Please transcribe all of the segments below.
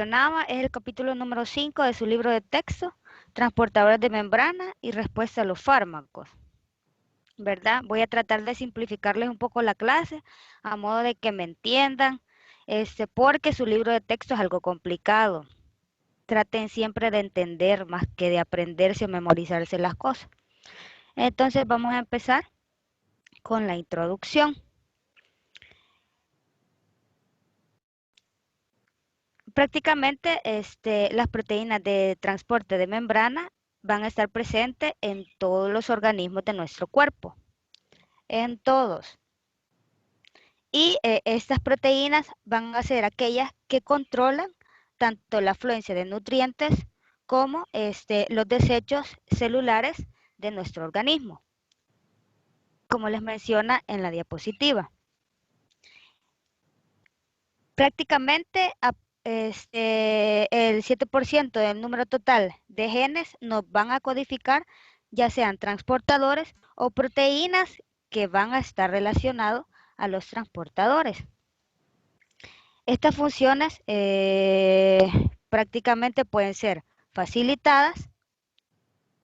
mencionaba, es el capítulo número 5 de su libro de texto, Transportadores de membrana y respuesta a los fármacos. ¿Verdad? Voy a tratar de simplificarles un poco la clase a modo de que me entiendan, porque su libro de texto es algo complicado. Traten siempre de entender más que de aprenderse o memorizarse las cosas. Entonces vamos a empezar con la introducción. Prácticamente las proteínas de transporte de membrana van a estar presentes en todos los organismos de nuestro cuerpo, en todos. Y estas proteínas van a ser aquellas que controlan tanto la afluencia de nutrientes como los desechos celulares de nuestro organismo, como les menciona en la diapositiva. Prácticamente el 7% del número total de genes nos van a codificar, ya sean transportadores o proteínas que van a estar relacionados a los transportadores. Estas funciones prácticamente pueden ser facilitadas,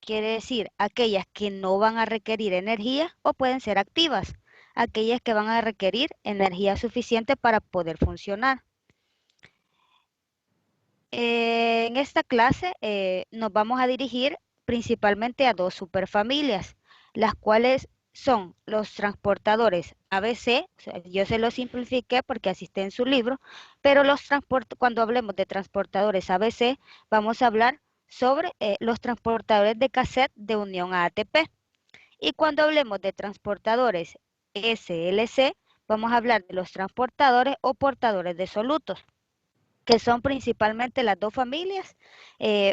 quiere decir aquellas que no van a requerir energía, o pueden ser activas, aquellas que van a requerir energía suficiente para poder funcionar. En esta clase nos vamos a dirigir principalmente a dos superfamilias, las cuales son los transportadores ABC, o sea, yo se lo simplifiqué porque así está en su libro, pero cuando hablemos de transportadores ABC, vamos a hablar sobre los transportadores de cassette de unión a ATP. Y cuando hablemos de transportadores SLC, vamos a hablar de los transportadores o portadores de solutos, que son principalmente las dos familias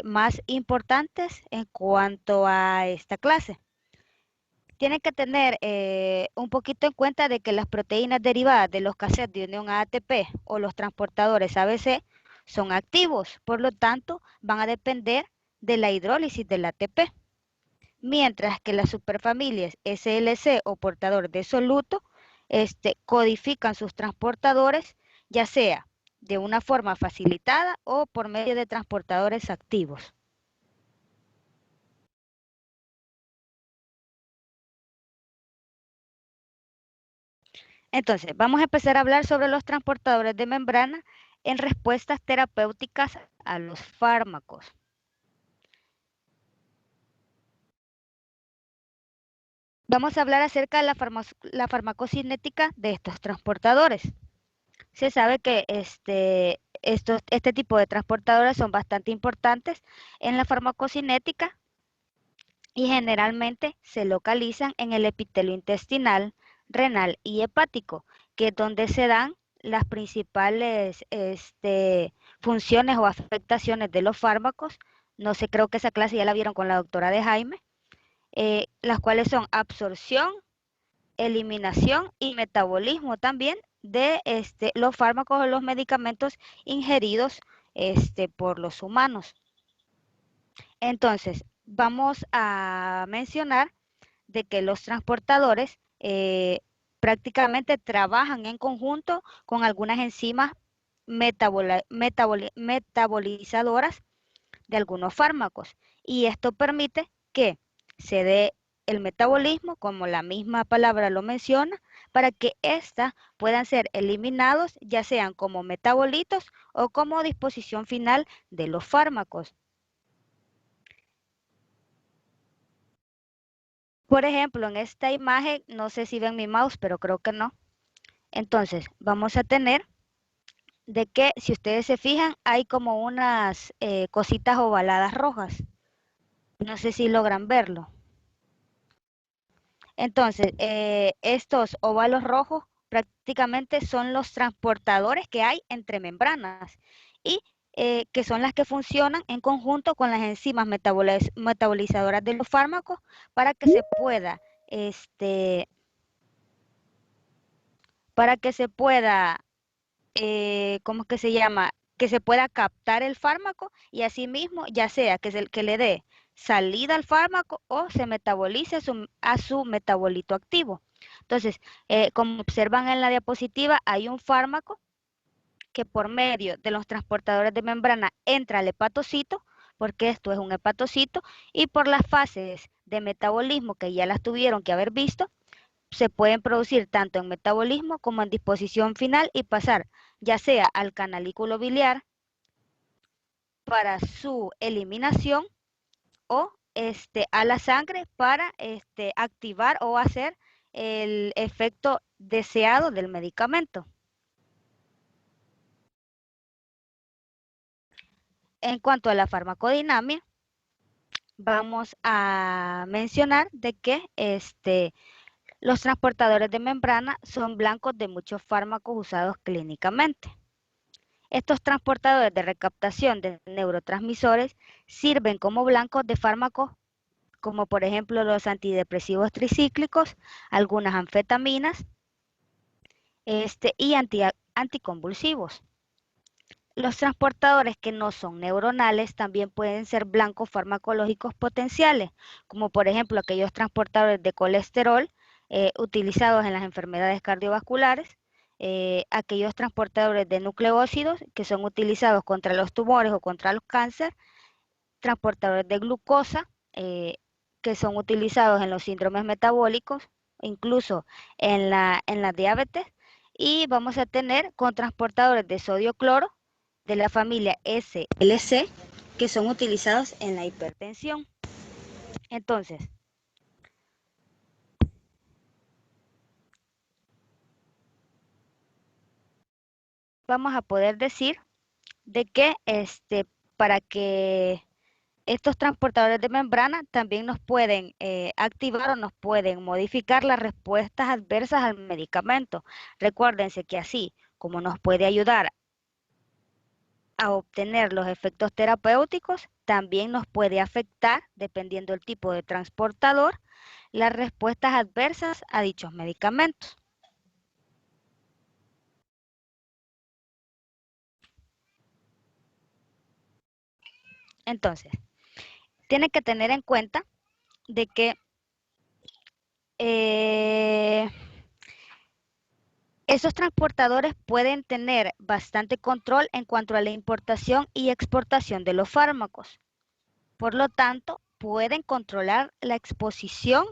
más importantes en cuanto a esta clase. Tienen que tener un poquito en cuenta de que las proteínas derivadas de los cassettes de unión a ATP o los transportadores ABC son activos, por lo tanto van a depender de la hidrólisis del ATP, mientras que las superfamilias SLC o portador de soluto codifican sus transportadores, ya sea de una forma facilitada o por medio de transportadores activos. Entonces, vamos a empezar a hablar sobre los transportadores de membrana en respuestas terapéuticas a los fármacos. Vamos a hablar acerca de la farmacocinética de estos transportadores. Se sabe que este tipo de transportadores son bastante importantes en la farmacocinética y generalmente se localizan en el epitelio intestinal, renal y hepático, que es donde se dan las principales funciones o afectaciones de los fármacos. No sé, creo que esa clase ya la vieron con la doctora de Jaime, las cuales son absorción, eliminación y metabolismo también de los fármacos o los medicamentos ingeridos por los humanos. Entonces, vamos a mencionar de que los transportadores prácticamente trabajan en conjunto con algunas enzimas metabolizadoras de algunos fármacos, y esto permite que se dé el metabolismo, como la misma palabra lo menciona, para que éstas puedan ser eliminados, ya sean como metabolitos o como disposición final de los fármacos. Por ejemplo, en esta imagen, no sé si ven mi mouse, pero creo que no. Entonces, vamos a tener de que, si ustedes se fijan, hay como unas cositas ovaladas rojas. No sé si logran verlo. Entonces, estos óvalos rojos prácticamente son los transportadores que hay entre membranas, y que son las que funcionan en conjunto con las enzimas metabolizadoras de los fármacos para que se pueda, para que se pueda, ¿cómo es que se llama? Que se pueda captar el fármaco, y asimismo, ya sea que le dé salida al fármaco o se metabolice a su metabolito activo. Entonces, como observan en la diapositiva, hay un fármaco que por medio de los transportadores de membrana entra al hepatocito, porque esto es un hepatocito, y por las fases de metabolismo que ya las tuvieron que haber visto, se pueden producir tanto en metabolismo como en disposición final y pasar ya sea al canalículo biliar para su eliminación o a la sangre para activar o hacer el efecto deseado del medicamento. En cuanto a la farmacodinámica, vamos a mencionar de que los transportadores de membrana son blancos de muchos fármacos usados clínicamente. Estos transportadores de recaptación de neurotransmisores sirven como blancos de fármacos como por ejemplo los antidepresivos tricíclicos, algunas anfetaminas y anticonvulsivos. Los transportadores que no son neuronales también pueden ser blancos farmacológicos potenciales, como por ejemplo aquellos transportadores de colesterol utilizados en las enfermedades cardiovasculares, aquellos transportadores de nucleócidos que son utilizados contra los tumores o contra los cánceres, transportadores de glucosa que son utilizados en los síndromes metabólicos, incluso en la diabetes, y vamos a tener con transportadores de sodio cloro de la familia SLC que son utilizados en la hipertensión. Entonces, vamos a poder decir de que para que estos transportadores de membrana también nos pueden activar o nos pueden modificar las respuestas adversas al medicamento. Recuérdense que así como nos puede ayudar a obtener los efectos terapéuticos, también nos puede afectar, dependiendo del tipo de transportador, las respuestas adversas a dichos medicamentos. Entonces, tiene que tener en cuenta de que esos transportadores pueden tener bastante control en cuanto a la importación y exportación de los fármacos. Por lo tanto, pueden controlar la exposición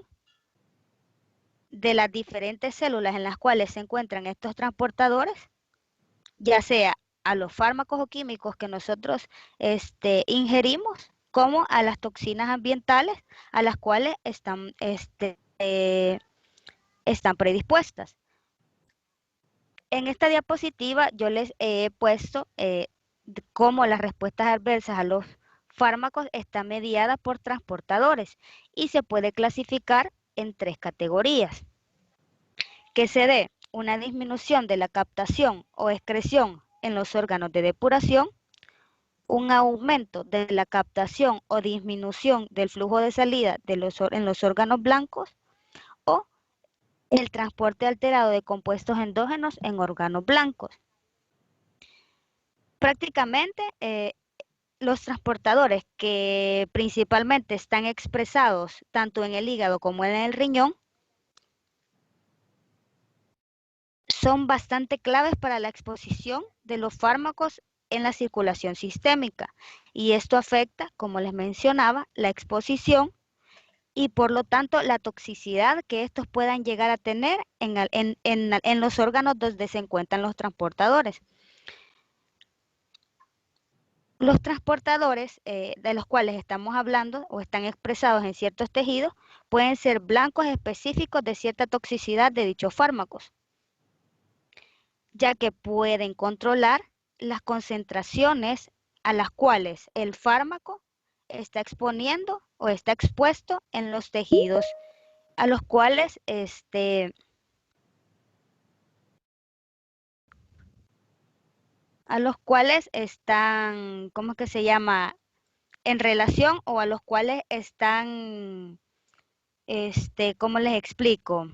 de las diferentes células en las cuales se encuentran estos transportadores, ya sea a los fármacos o químicos que nosotros ingerimos, como a las toxinas ambientales a las cuales están predispuestas. En esta diapositiva yo les he puesto cómo las respuestas adversas a los fármacos están mediadas por transportadores y se puede clasificar en 3 categorías. Que se dé una disminución de la captación o excreción en los órganos de depuración, un aumento de la captación o disminución del flujo de salida en los órganos blancos o el transporte alterado de compuestos endógenos en órganos blancos. Prácticamente los transportadores que principalmente están expresados tanto en el hígado como en el riñón son bastante claves para la exposición de los fármacos en la circulación sistémica y esto afecta, como les mencionaba, la exposición y por lo tanto la toxicidad que estos puedan llegar a tener en los órganos donde se encuentran los transportadores. Los transportadores de los cuales estamos hablando o están expresados en ciertos tejidos pueden ser blancos específicos de cierta toxicidad de dichos fármacos, ya que pueden controlar las concentraciones a las cuales el fármaco está exponiendo o está expuesto en los tejidos a los cuales están, ¿cómo es que se llama? En relación o a los cuales están, ¿cómo les explico?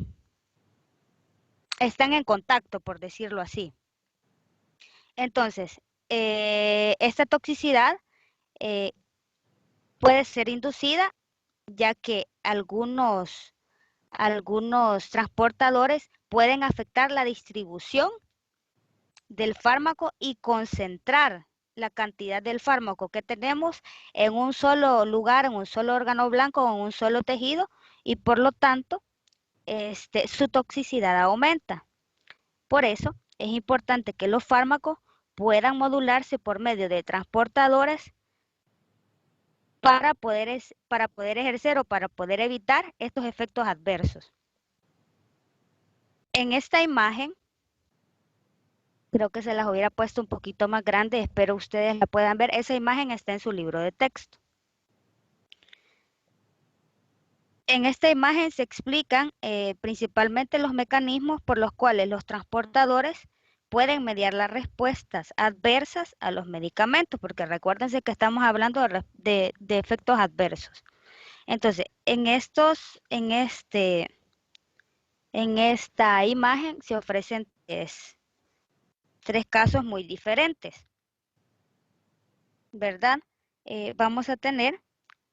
Están en contacto, por decirlo así. Entonces, esta toxicidad eh, puede ser inducida ya que algunos transportadores pueden afectar la distribución del fármaco y concentrar la cantidad del fármaco que tenemos en un solo lugar, en un solo órgano blanco o en un solo tejido y por lo tanto su toxicidad aumenta. Por eso es importante que los fármacos puedan modularse por medio de transportadores para poder ejercer o para poder evitar estos efectos adversos. En esta imagen, creo que se las hubiera puesto un poquito más grande, espero ustedes la puedan ver. Esa imagen está en su libro de texto. En esta imagen se explican principalmente los mecanismos por los cuales los transportadores pueden mediar las respuestas adversas a los medicamentos, porque recuérdense que estamos hablando de efectos adversos. Entonces, en esta imagen se ofrecen tres casos muy diferentes, ¿verdad? Vamos a tener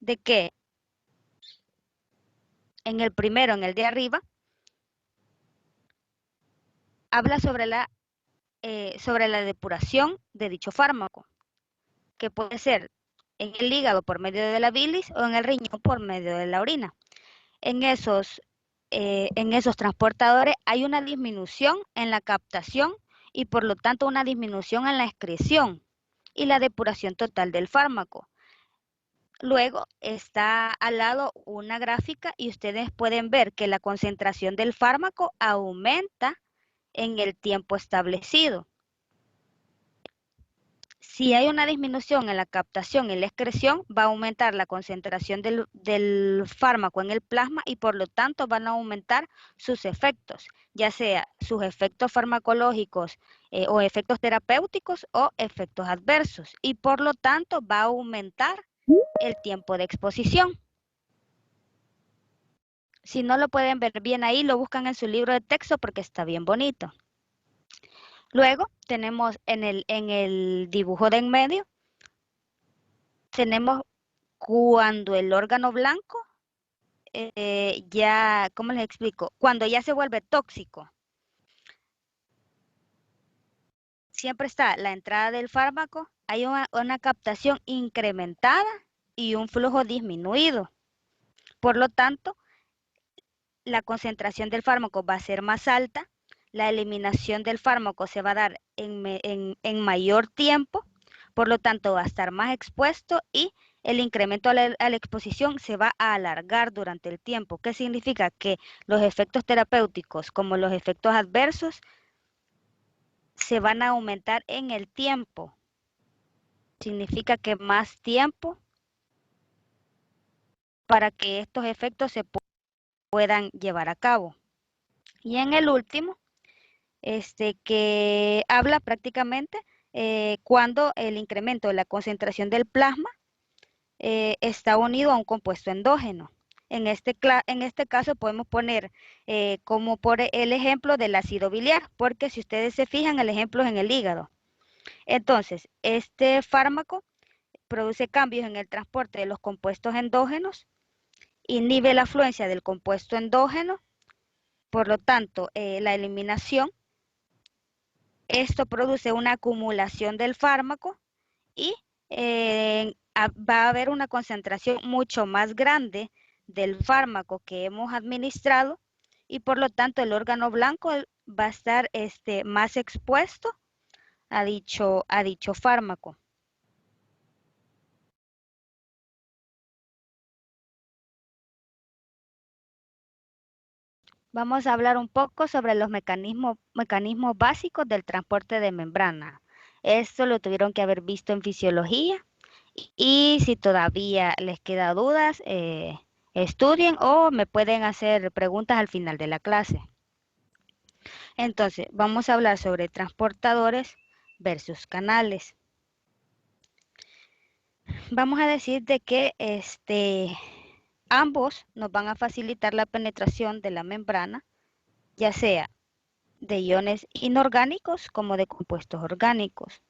de que en el primero, en el de arriba, habla sobre la depuración de dicho fármaco, que puede ser en el hígado por medio de la bilis o en el riñón por medio de la orina. En esos transportadores hay una disminución en la captación y por lo tanto una disminución en la excreción y la depuración total del fármaco. Luego está al lado una gráfica y ustedes pueden ver que la concentración del fármaco aumenta en el tiempo establecido. Si hay una disminución en la captación y la excreción, va a aumentar la concentración del fármaco en el plasma y por lo tanto van a aumentar sus efectos, ya sea sus efectos farmacológicos o efectos terapéuticos o efectos adversos. Y por lo tanto va a aumentar el tiempo de exposición. Si no lo pueden ver bien ahí, lo buscan en su libro de texto porque está bien bonito. Luego tenemos en el dibujo de en medio, tenemos cuando el órgano blanco ya, ¿cómo les explico? Cuando ya se vuelve tóxico. Siempre está la entrada del fármaco, hay una captación incrementada y un flujo disminuido. Por lo tanto, la concentración del fármaco va a ser más alta, la eliminación del fármaco se va a dar en mayor tiempo, por lo tanto va a estar más expuesto y el incremento a la exposición se va a alargar durante el tiempo. ¿Qué significa? Que los efectos terapéuticos como los efectos adversos se van a aumentar en el tiempo. Significa que más tiempo para que estos efectos se puedan llevar a cabo. Y en el último, que habla prácticamente cuando el incremento de la concentración del plasma está unido a un compuesto endógeno. En este caso podemos poner como por el ejemplo del ácido biliar, porque si ustedes se fijan, el ejemplo es en el hígado. Entonces, este fármaco produce cambios en el transporte de los compuestos endógenos, inhibe la afluencia del compuesto endógeno, por lo tanto, la eliminación. Esto produce una acumulación del fármaco y va a haber una concentración mucho más grande del fármaco que hemos administrado y por lo tanto el órgano blanco va a estar más expuesto a dicho fármaco. Vamos a hablar un poco sobre los mecanismos básicos del transporte de membrana. Esto lo tuvieron que haber visto en fisiología y si todavía les queda dudas, estudien o me pueden hacer preguntas al final de la clase. Entonces, vamos a hablar sobre transportadores versus canales. Vamos a decir de que ambos nos van a facilitar la penetración de la membrana, ya sea de iones inorgánicos como de compuestos orgánicos.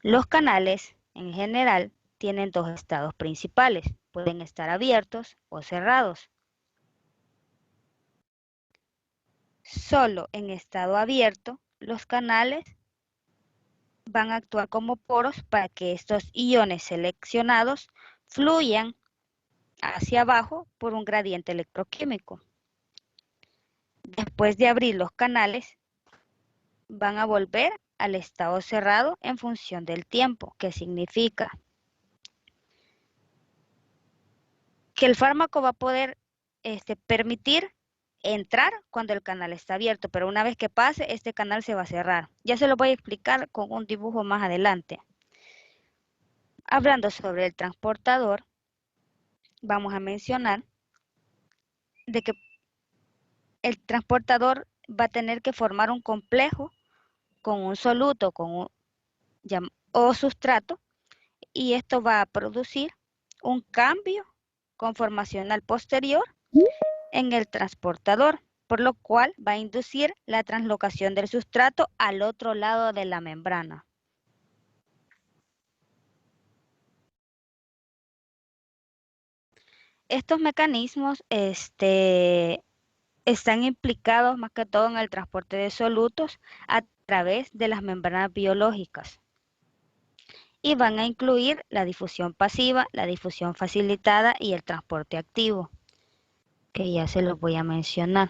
Los canales, en general, tienen dos estados principales. Pueden estar abiertos o cerrados. Solo en estado abierto Los canales van a actuar como poros para que estos iones seleccionados fluyan hacia abajo por un gradiente electroquímico. Después de abrir los canales, van a volver al estado cerrado en función del tiempo, que significa que el fármaco va a poder permitir entrar cuando el canal está abierto, pero una vez que pase, este canal se va a cerrar. Ya se lo voy a explicar con un dibujo más adelante. Hablando sobre el transportador, vamos a mencionar de que el transportador va a tener que formar un complejo con un soluto o sustrato, y esto va a producir un cambio conformacional posterior en el transportador, por lo cual va a inducir la translocación del sustrato al otro lado de la membrana. Estos mecanismos están implicados más que todo en el transporte de solutos a través de las membranas biológicas y van a incluir la difusión pasiva, la difusión facilitada y el transporte activo, que ya se los voy a mencionar.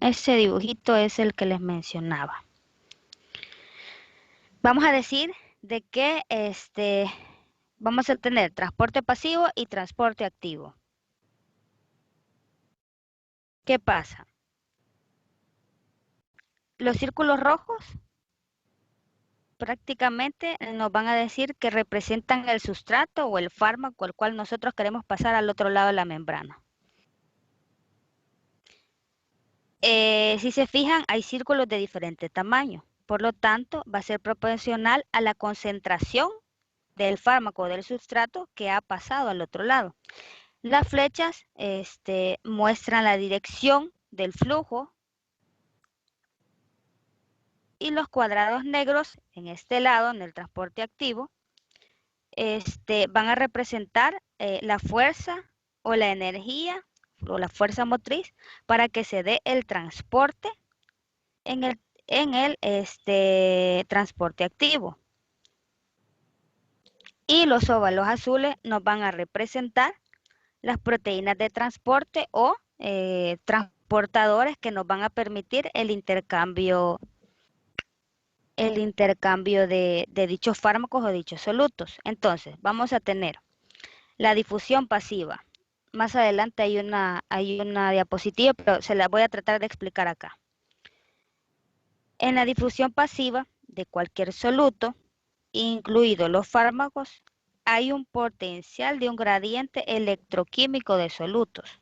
Ese dibujito es el que les mencionaba. Vamos a decir de que vamos a tener transporte pasivo y transporte activo. ¿Qué pasa? Los círculos rojos prácticamente nos van a decir que representan el sustrato o el fármaco al cual nosotros queremos pasar al otro lado de la membrana. Si se fijan, hay círculos de diferente tamaño. Por lo tanto, va a ser proporcional a la concentración del fármaco o del sustrato que ha pasado al otro lado. Las flechas muestran la dirección del flujo y los cuadrados negros en este lado, en el transporte activo, van a representar la fuerza o la energía o la fuerza motriz para que se dé el transporte en el transporte activo. Y los óvalos azules nos van a representar las proteínas de transporte o transportadores que nos van a permitir el intercambio de dichos fármacos o dichos solutos. Entonces, vamos a tener la difusión pasiva. Más adelante hay una diapositiva, pero se la voy a tratar de explicar acá. En la difusión pasiva de cualquier soluto, incluidos los fármacos, hay un potencial de un gradiente electroquímico de solutos.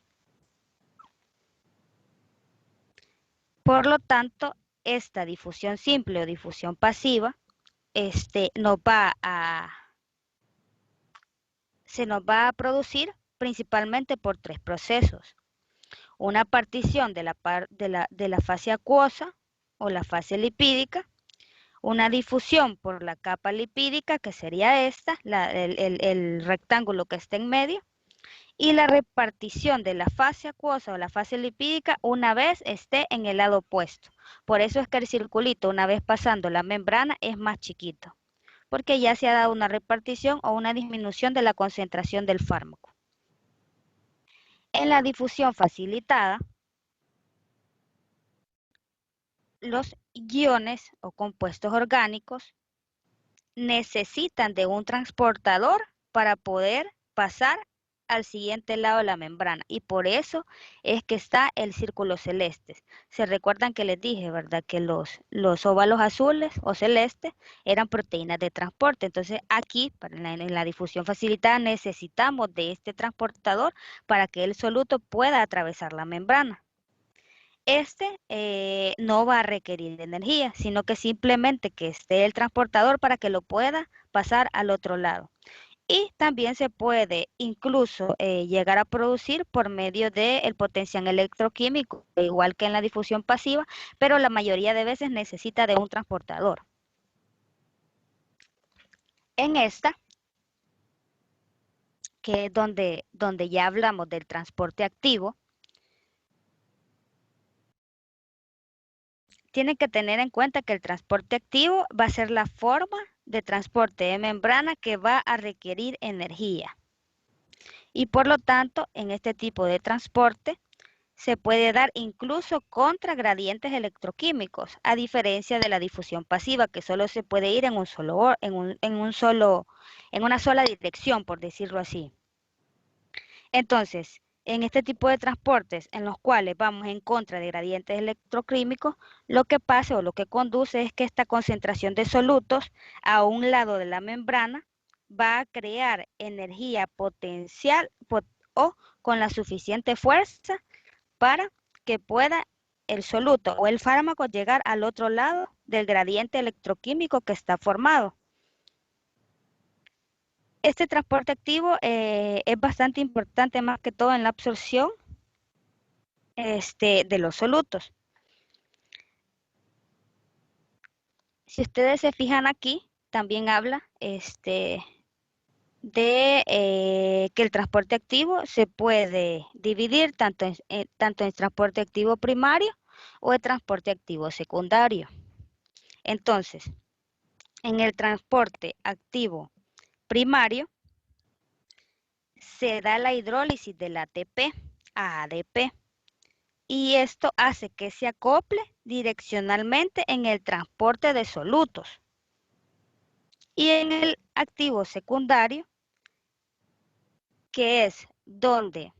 Por lo tanto, esta difusión simple o difusión pasiva se nos va a producir principalmente por tres procesos. Una partición de la fase acuosa o la fase lipídica, una difusión por la capa lipídica, que sería esta, el rectángulo que está en medio, y la repartición de la fase acuosa o la fase lipídica una vez esté en el lado opuesto. Por eso es que el circulito, una vez pasando la membrana, es más chiquito, porque ya se ha dado una repartición o una disminución de la concentración del fármaco. En la difusión facilitada, los iones o compuestos orgánicos necesitan de un transportador para poder pasar al siguiente lado de la membrana, y por eso es que está el círculo celeste. Se recuerdan que les dije, ¿verdad? Que los óvalos azules o celestes eran proteínas de transporte. Entonces aquí, en la difusión facilitada, necesitamos de este transportador para que el soluto pueda atravesar la membrana. No va a requerir de energía, sino que simplemente que esté el transportador para que lo pueda pasar al otro lado. Y también se puede incluso llegar a producir por medio del potencial electroquímico, igual que en la difusión pasiva, pero la mayoría de veces necesita de un transportador. En esta, que es donde ya hablamos del transporte activo, tiene que tener en cuenta que el transporte activo va a ser la forma de transporte de membrana que va a requerir energía. Y por lo tanto, en este tipo de transporte se puede dar incluso contra gradientes electroquímicos, a diferencia de la difusión pasiva, que solo se puede ir en en una sola dirección, por decirlo así. Entonces, en este tipo de transportes en los cuales vamos en contra de gradientes electroquímicos, lo que pasa o lo que conduce es que esta concentración de solutos a un lado de la membrana va a crear energía potencial o con la suficiente fuerza para que pueda el soluto o el fármaco llegar al otro lado del gradiente electroquímico que está formado. Este transporte activo es bastante importante más que todo en la absorción de los solutos. Si ustedes se fijan aquí, también habla de que el transporte activo se puede dividir tanto en transporte activo primario o en transporte activo secundario. Entonces, en el transporte activo primario se da la hidrólisis del ATP a ADP y esto hace que se acople direccionalmente en el transporte de solutos. Y en el activo secundario, que es donde,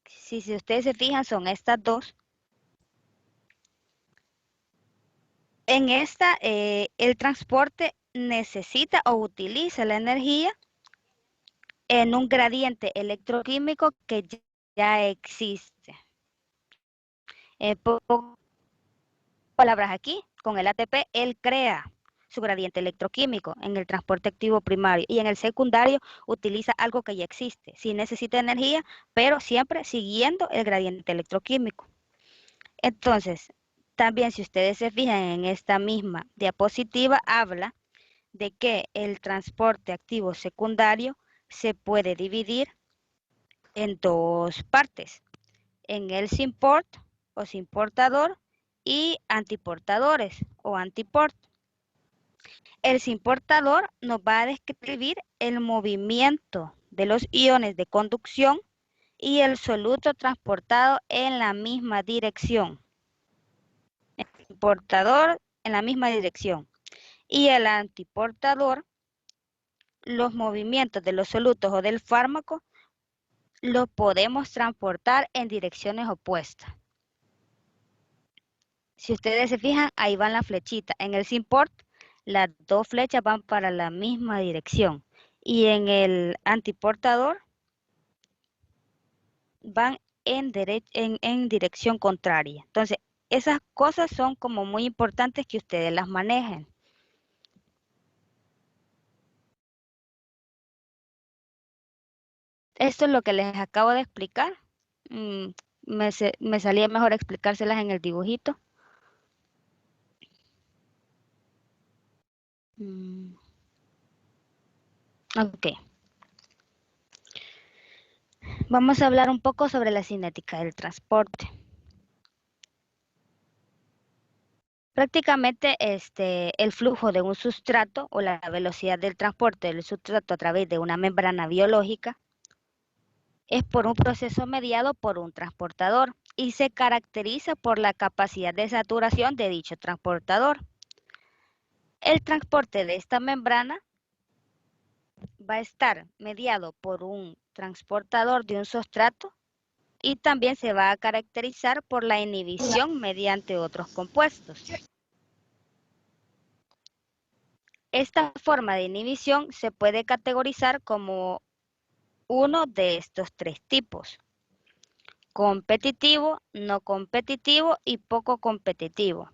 si ustedes se fijan, son estas dos. En esta, el transporte necesita o utiliza la energía en un gradiente electroquímico que ya existe. Palabras aquí, con el ATP, él crea su gradiente electroquímico en el transporte activo primario y en el secundario utiliza algo que ya existe. Sí necesita energía, pero siempre siguiendo el gradiente electroquímico. Entonces, también si ustedes se fijan en esta misma diapositiva, habla de que el transporte activo secundario se puede dividir en dos partes, en el SIMPORT o SIMPORTador y antiportadores o antiport. El SIMPORTador nos va a describir el movimiento de los iones de conducción y el soluto transportado en la misma dirección. El portador en la misma dirección. Y el antiportador, los movimientos de los solutos o del fármaco, los podemos transportar en direcciones opuestas. Si ustedes se fijan, ahí van la flechita. En el SIMPORT, las dos flechas van para la misma dirección. Y en el antiportador, van en dirección contraria. Entonces, esas cosas son como muy importantes que ustedes las manejen. Esto es lo que les acabo de explicar. Me salía mejor explicárselas en el dibujito. Ok. Vamos a hablar un poco sobre la cinética del transporte. Prácticamente el flujo de un sustrato o la velocidad del transporte del sustrato a través de una membrana biológica es por un proceso mediado por un transportador y se caracteriza por la capacidad de saturación de dicho transportador. El transporte de esta membrana va a estar mediado por un transportador de un sustrato y también se va a caracterizar por la inhibición mediante otros compuestos. Esta forma de inhibición se puede categorizar como uno de estos tres tipos: competitivo, no competitivo y poco competitivo.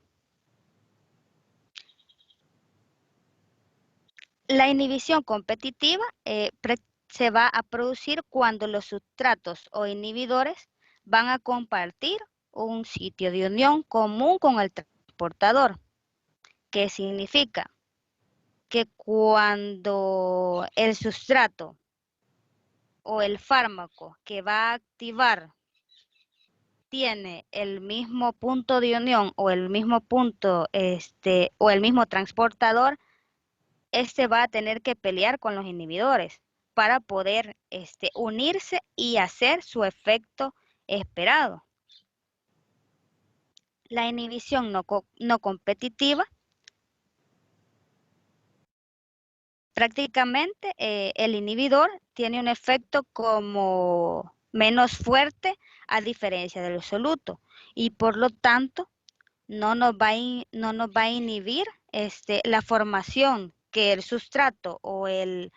La inhibición competitiva se va a producir cuando los sustratos o inhibidores van a compartir un sitio de unión común con el transportador. ¿Qué significa? Que cuando el sustrato o el fármaco que va a activar tiene el mismo punto de unión o el mismo punto, o el mismo transportador, va a tener que pelear con los inhibidores para poder, unirse y hacer su efecto esperado. La inhibición no competitiva, prácticamente el inhibidor tiene un efecto como menos fuerte a diferencia del soluto y por lo tanto no nos va a inhibir la formación que el sustrato o el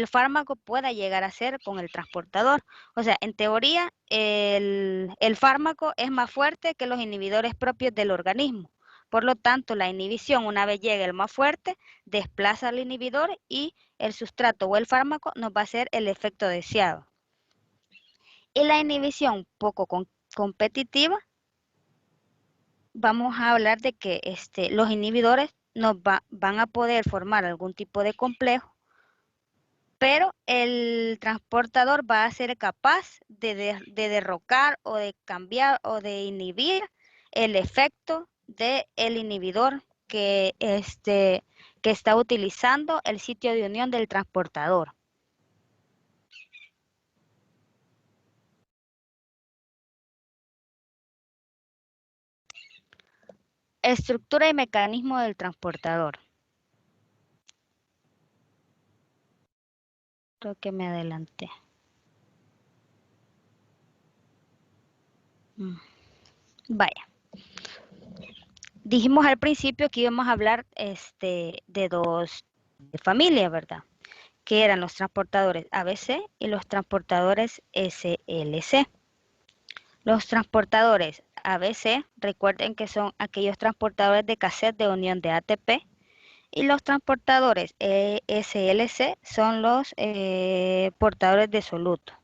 fármaco pueda llegar a hacer con el transportador. O sea, en teoría, el fármaco es más fuerte que los inhibidores propios del organismo. Por lo tanto, la inhibición, una vez llegue el más fuerte, desplaza al inhibidor y el sustrato o el fármaco nos va a hacer el efecto deseado. Y la inhibición poco competitiva, vamos a hablar de que los inhibidores van a poder formar algún tipo de complejo, pero el transportador va a ser capaz de derrocar o de cambiar o de inhibir el efecto del inhibidor que está utilizando el sitio de unión del transportador. Estructura y mecanismo del transportador. Creo que me adelanté. Vaya. Dijimos al principio que íbamos a hablar de dos familias, ¿verdad? Que eran los transportadores ABC y los transportadores SLC. Los transportadores ABC, recuerden que son aquellos transportadores de cassette de unión de ATP, y los transportadores SLC son los portadores de soluto.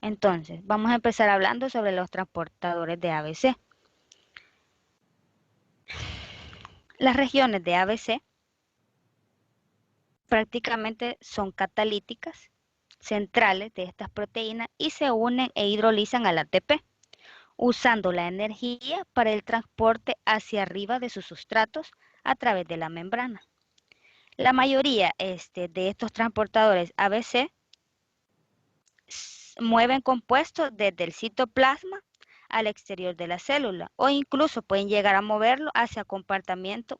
Entonces, vamos a empezar hablando sobre los transportadores de ABC. Las regiones de ABC prácticamente son catalíticas centrales de estas proteínas y se unen e hidrolizan al ATP, usando la energía para el transporte hacia arriba de sus sustratos a través de la membrana. La mayoría de estos transportadores ABC mueven compuestos desde el citoplasma al exterior de la célula o incluso pueden llegar a moverlo hacia compartimientos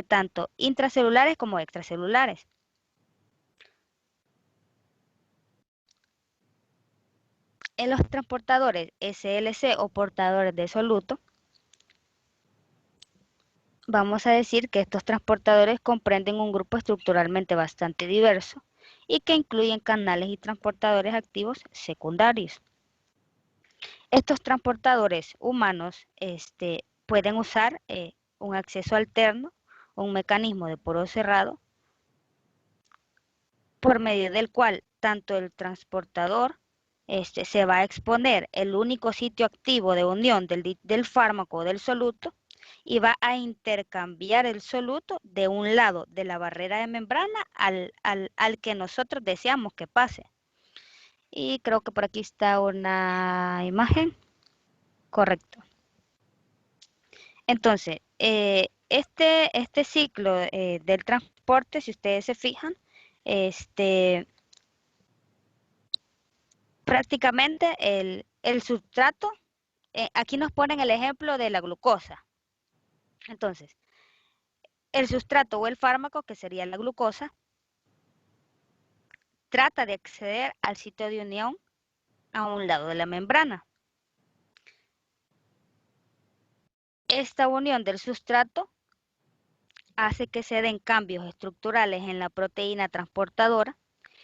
tanto intracelulares como extracelulares. En los transportadores SLC o portadores de soluto, vamos a decir que estos transportadores comprenden un grupo estructuralmente bastante diverso y que incluyen canales y transportadores activos secundarios. Estos transportadores humanos pueden usar un acceso alterno o un mecanismo de poro cerrado por medio del cual tanto el transportador se va a exponer el único sitio activo de unión del fármaco o del soluto y va a intercambiar el soluto de un lado de la barrera de membrana al que nosotros deseamos que pase. Y creo que por aquí está una imagen. Correcto. Entonces, este ciclo del transporte, si ustedes se fijan, prácticamente el sustrato, aquí nos ponen el ejemplo de la glucosa. Entonces, el sustrato o el fármaco, que sería la glucosa, trata de acceder al sitio de unión a un lado de la membrana. Esta unión del sustrato hace que se den cambios estructurales en la proteína transportadora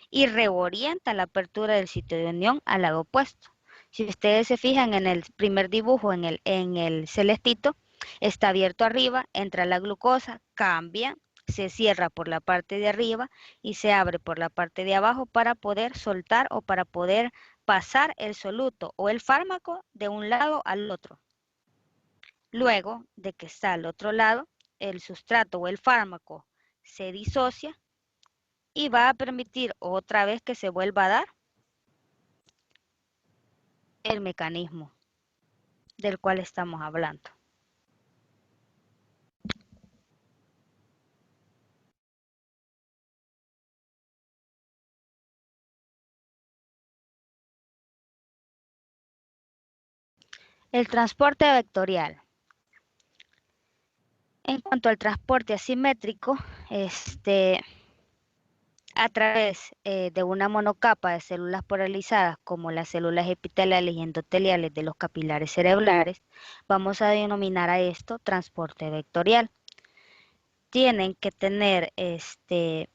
y reorienta la apertura del sitio de unión al lado opuesto. Si ustedes se fijan en el primer dibujo, en el celestito, está abierto arriba, entra la glucosa, cambia, se cierra por la parte de arriba y se abre por la parte de abajo para poder soltar o para poder pasar el soluto o el fármaco de un lado al otro. Luego de que está al otro lado, el sustrato o el fármaco se disocia y va a permitir otra vez que se vuelva a dar el mecanismo del cual estamos hablando. El transporte vectorial. En cuanto al transporte asimétrico, a través de una monocapa de células polarizadas como las células epiteliales y endoteliales de los capilares cerebrales, vamos a denominar a esto transporte vectorial. Tienen que tener en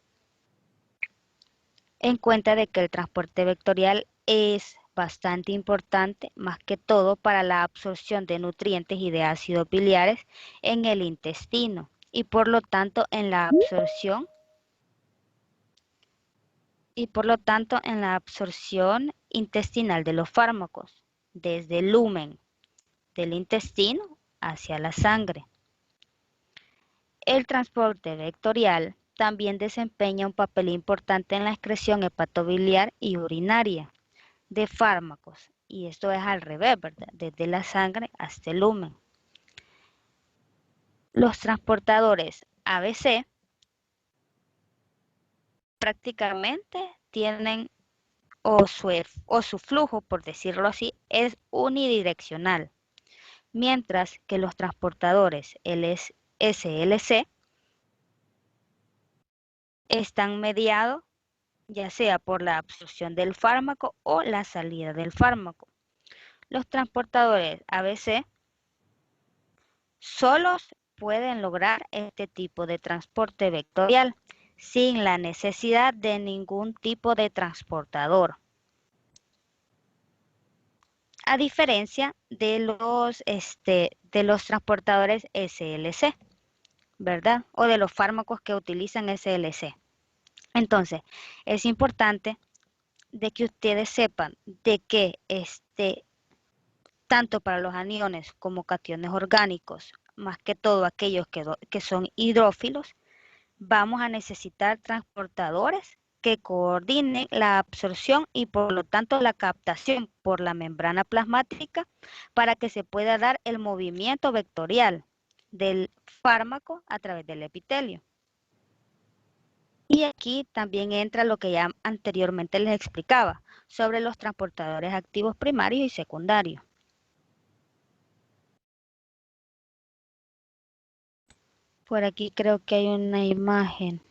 cuenta de que el transporte vectorial es bastante importante, más que todo para la absorción de nutrientes y de ácidos biliares en el intestino y por lo tanto en la absorción intestinal de los fármacos, desde el lumen del intestino hacia la sangre. El transporte vectorial también desempeña un papel importante en la excreción hepatobiliar y urinaria de fármacos, y esto es al revés, ¿verdad? Desde la sangre hasta el lumen. Los transportadores ABC prácticamente tienen su flujo, por decirlo así, es unidireccional, mientras que los transportadores SLC están mediados ya sea por la absorción del fármaco o la salida del fármaco. Los transportadores ABC solos pueden lograr este tipo de transporte vectorial sin la necesidad de ningún tipo de transportador, a diferencia de los transportadores SLC, ¿verdad? O de los fármacos que utilizan SLC. Entonces, es importante de que ustedes sepan de que tanto para los aniones como cationes orgánicos, más que todo aquellos que son hidrófilos, vamos a necesitar transportadores que coordinen la absorción y por lo tanto la captación por la membrana plasmática para que se pueda dar el movimiento vectorial del fármaco a través del epitelio. Y aquí también entra lo que ya anteriormente les explicaba sobre los transportadores activos primarios y secundarios. Por aquí creo que hay una imagen.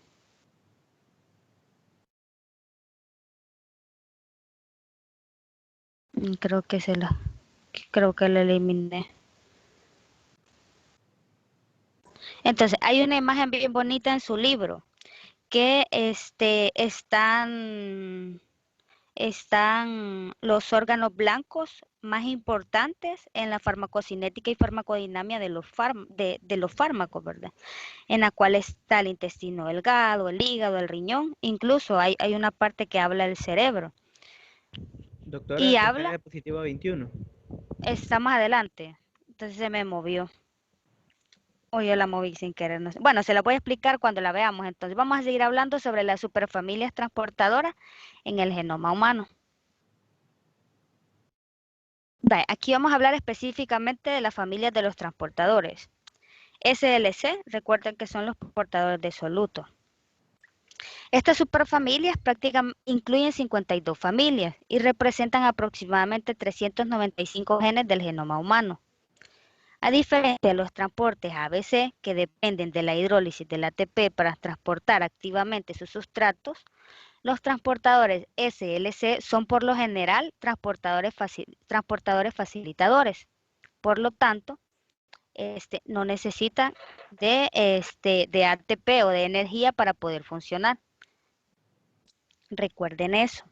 Creo que la eliminé. Entonces, hay una imagen bien bonita en su libro que están los órganos blancos más importantes en la farmacocinética y farmacodinámica de los fármacos, ¿verdad? En la cual está el intestino delgado, el hígado, el riñón, incluso hay una parte que habla del cerebro. Doctora, Y está en la habla, diapositiva 21. está más adelante, entonces se me movió. O yo la moví sin querer. No sé. Bueno, se la voy a explicar cuando la veamos. Entonces vamos a seguir hablando sobre las superfamilias transportadoras en el genoma humano. Aquí vamos a hablar específicamente de las familias de los transportadores. SLC, recuerden que son los portadores de soluto. Estas superfamilias prácticamente incluyen 52 familias y representan aproximadamente 395 genes del genoma humano. A diferencia de los transportes ABC, que dependen de la hidrólisis del ATP para transportar activamente sus sustratos, los transportadores SLC son por lo general transportadores facilitadores. Por lo tanto, no necesitan de ATP o de energía para poder funcionar. Recuerden eso.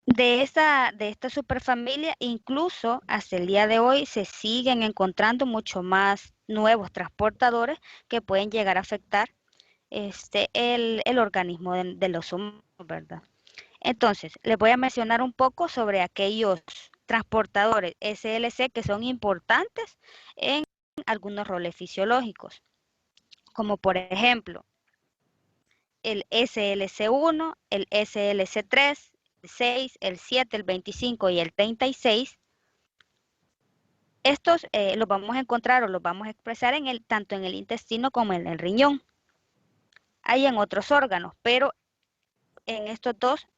De esta superfamilia, incluso hasta el día de hoy, se siguen encontrando mucho más nuevos transportadores que pueden llegar a afectar el organismo de los humanos, ¿verdad? Entonces, les voy a mencionar un poco sobre aquellos transportadores SLC que son importantes en algunos roles fisiológicos, como por ejemplo el SLC1, el SLC3, 6, el 7, el 25 y el 36, estos los vamos a encontrar o los vamos a expresar tanto en el intestino como en el riñón. Hay en otros órganos, pero en estos dos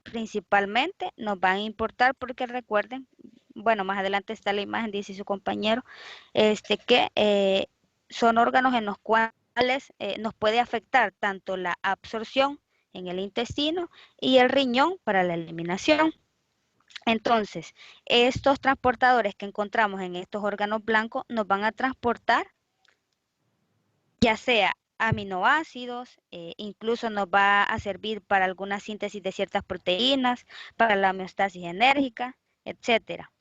principalmente nos van a importar porque recuerden, bueno, más adelante está la imagen, dice su compañero, que son órganos en los cuales nos puede afectar tanto la absorción en el intestino y el riñón para la eliminación. Entonces, estos transportadores que encontramos en estos órganos blancos nos van a transportar ya sea aminoácidos, incluso nos va a servir para alguna síntesis de ciertas proteínas, para la homeostasis enérgica, etcétera.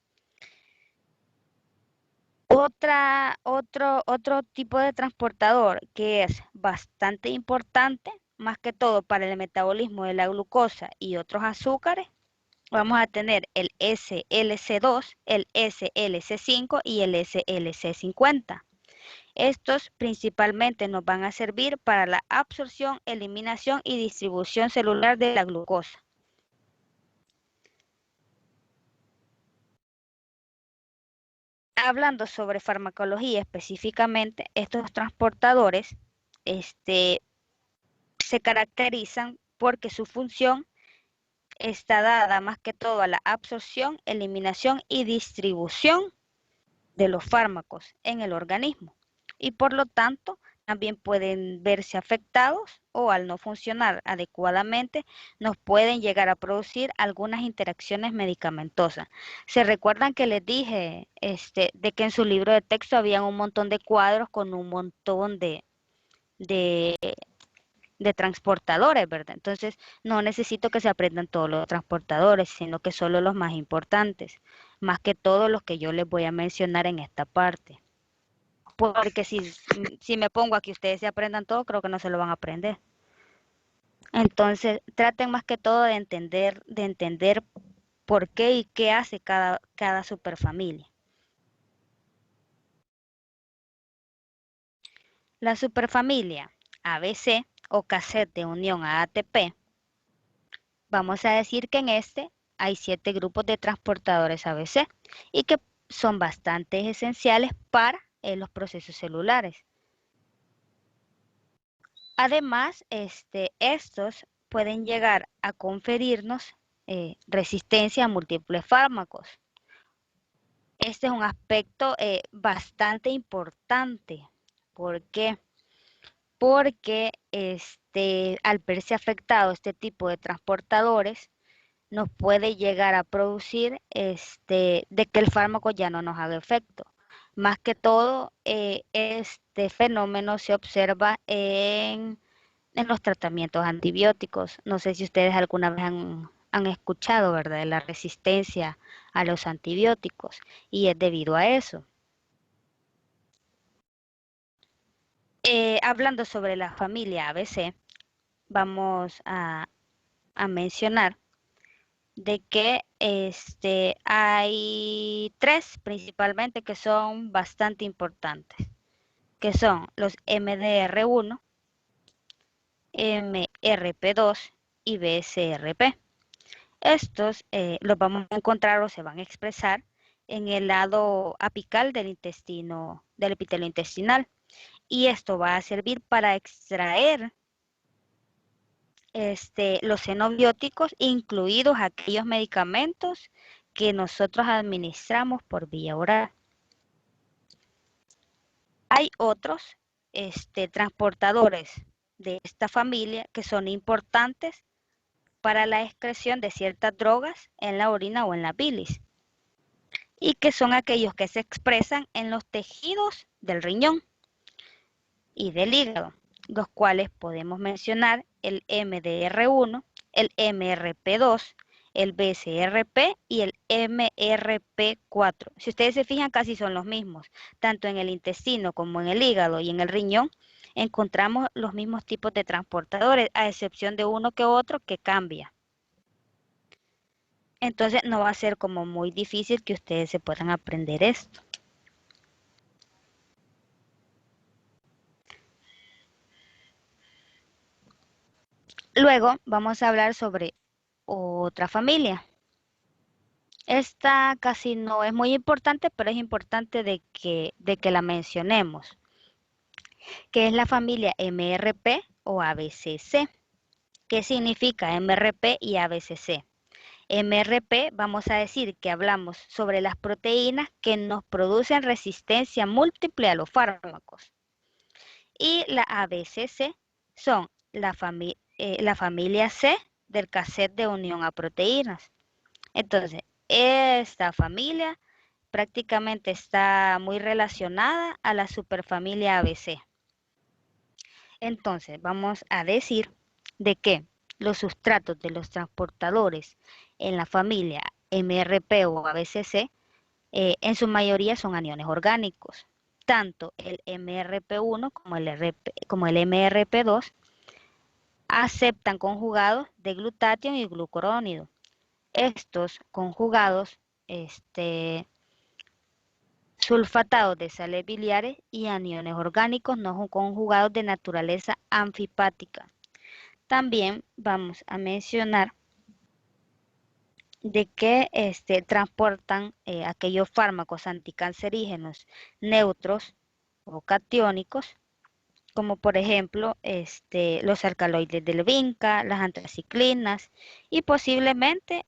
Otro tipo de transportador que es bastante importante, más que todo para el metabolismo de la glucosa y otros azúcares, vamos a tener el SLC2, el SLC5 y el SLC50. Estos principalmente nos van a servir para la absorción, eliminación y distribución celular de la glucosa. Hablando sobre farmacología específicamente, estos transportadores se caracterizan porque su función está dada más que todo a la absorción, eliminación y distribución de los fármacos en el organismo. Y por lo tanto, también pueden verse afectados o al no funcionar adecuadamente, nos pueden llegar a producir algunas interacciones medicamentosas. ¿Se recuerdan que les dije de que en su libro de texto había un montón de cuadros con un montón de, de transportadores, ¿verdad? Entonces, no necesito que se aprendan todos los transportadores, sino que solo los más importantes, más que todos los que yo les voy a mencionar en esta parte. Porque si me pongo a que ustedes se aprendan todo, creo que no se lo van a aprender. Entonces, traten más que todo de entender por qué y qué hace cada superfamilia. La superfamilia ABC o cassette de unión a ATP, vamos a decir que en este hay 7 grupos de transportadores ABC y que son bastante esenciales para los procesos celulares. Además, estos pueden llegar a conferirnos resistencia a múltiples fármacos. Este es un aspecto bastante importante. ¿Por qué? Porque al verse afectado este tipo de transportadores, nos puede llegar a producir de que el fármaco ya no nos haga efecto. Más que todo, este fenómeno se observa en los tratamientos antibióticos. No sé si ustedes alguna vez han escuchado, ¿verdad?, de la resistencia a los antibióticos y es debido a eso. Hablando sobre la familia ABC, vamos a mencionar de que hay 3 principalmente que son bastante importantes, que son los MDR1, MRP2 y BSRP. Estos los vamos a encontrar o se van a expresar en el lado apical del intestino, del epitelio intestinal. Y esto va a servir para extraer los xenobióticos, incluidos aquellos medicamentos que nosotros administramos por vía oral. Hay otros transportadores de esta familia que son importantes para la excreción de ciertas drogas en la orina o en la bilis y que son aquellos que se expresan en los tejidos del riñón y del hígado, los cuales podemos mencionar el MDR1, el MRP2, el BCRP y el MRP4. Si ustedes se fijan, casi son los mismos, tanto en el intestino como en el hígado y en el riñón, encontramos los mismos tipos de transportadores, a excepción de uno que otro que cambia. Entonces no va a ser como muy difícil que ustedes se puedan aprender esto. Luego vamos a hablar sobre otra familia. Esta casi no es muy importante, pero es importante de que la mencionemos, que es la familia MRP o ABCC. ¿Qué significa MRP y ABCC? MRP, vamos a decir que hablamos sobre las proteínas que nos producen resistencia múltiple a los fármacos. Y la ABCC son la familia C del cassette de unión a proteínas. Entonces, esta familia prácticamente está muy relacionada a la superfamilia ABC. Entonces, vamos a decir de que los sustratos de los transportadores en la familia MRP o ABCC en su mayoría son aniones orgánicos. Tanto el MRP1 como el MRP2 aceptan conjugados de glutatión y glucurónido. Estos conjugados sulfatados de sales biliares y aniones orgánicos no conjugados de naturaleza anfipática. También vamos a mencionar de que transportan aquellos fármacos anticancerígenos neutros o catiónicos, como por ejemplo los alcaloides del vinca, las antraciclinas, y posiblemente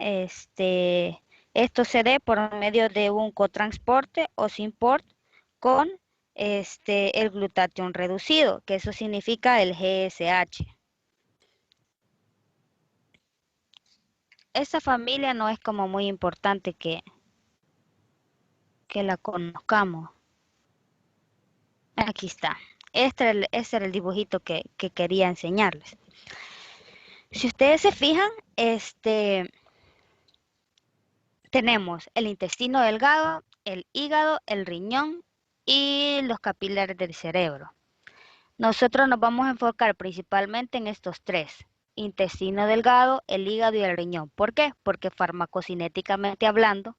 esto se dé por medio de un cotransporte o SYNPORT con el glutatión reducido, que eso significa el GSH. Esa familia no es como muy importante que la conozcamos. Aquí está. Este era el dibujito que quería enseñarles. Si ustedes se fijan, tenemos el intestino delgado, el hígado, el riñón y los capilares del cerebro. Nosotros nos vamos a enfocar principalmente en estos tres: intestino delgado, el hígado y el riñón. ¿Por qué? Porque farmacocinéticamente hablando,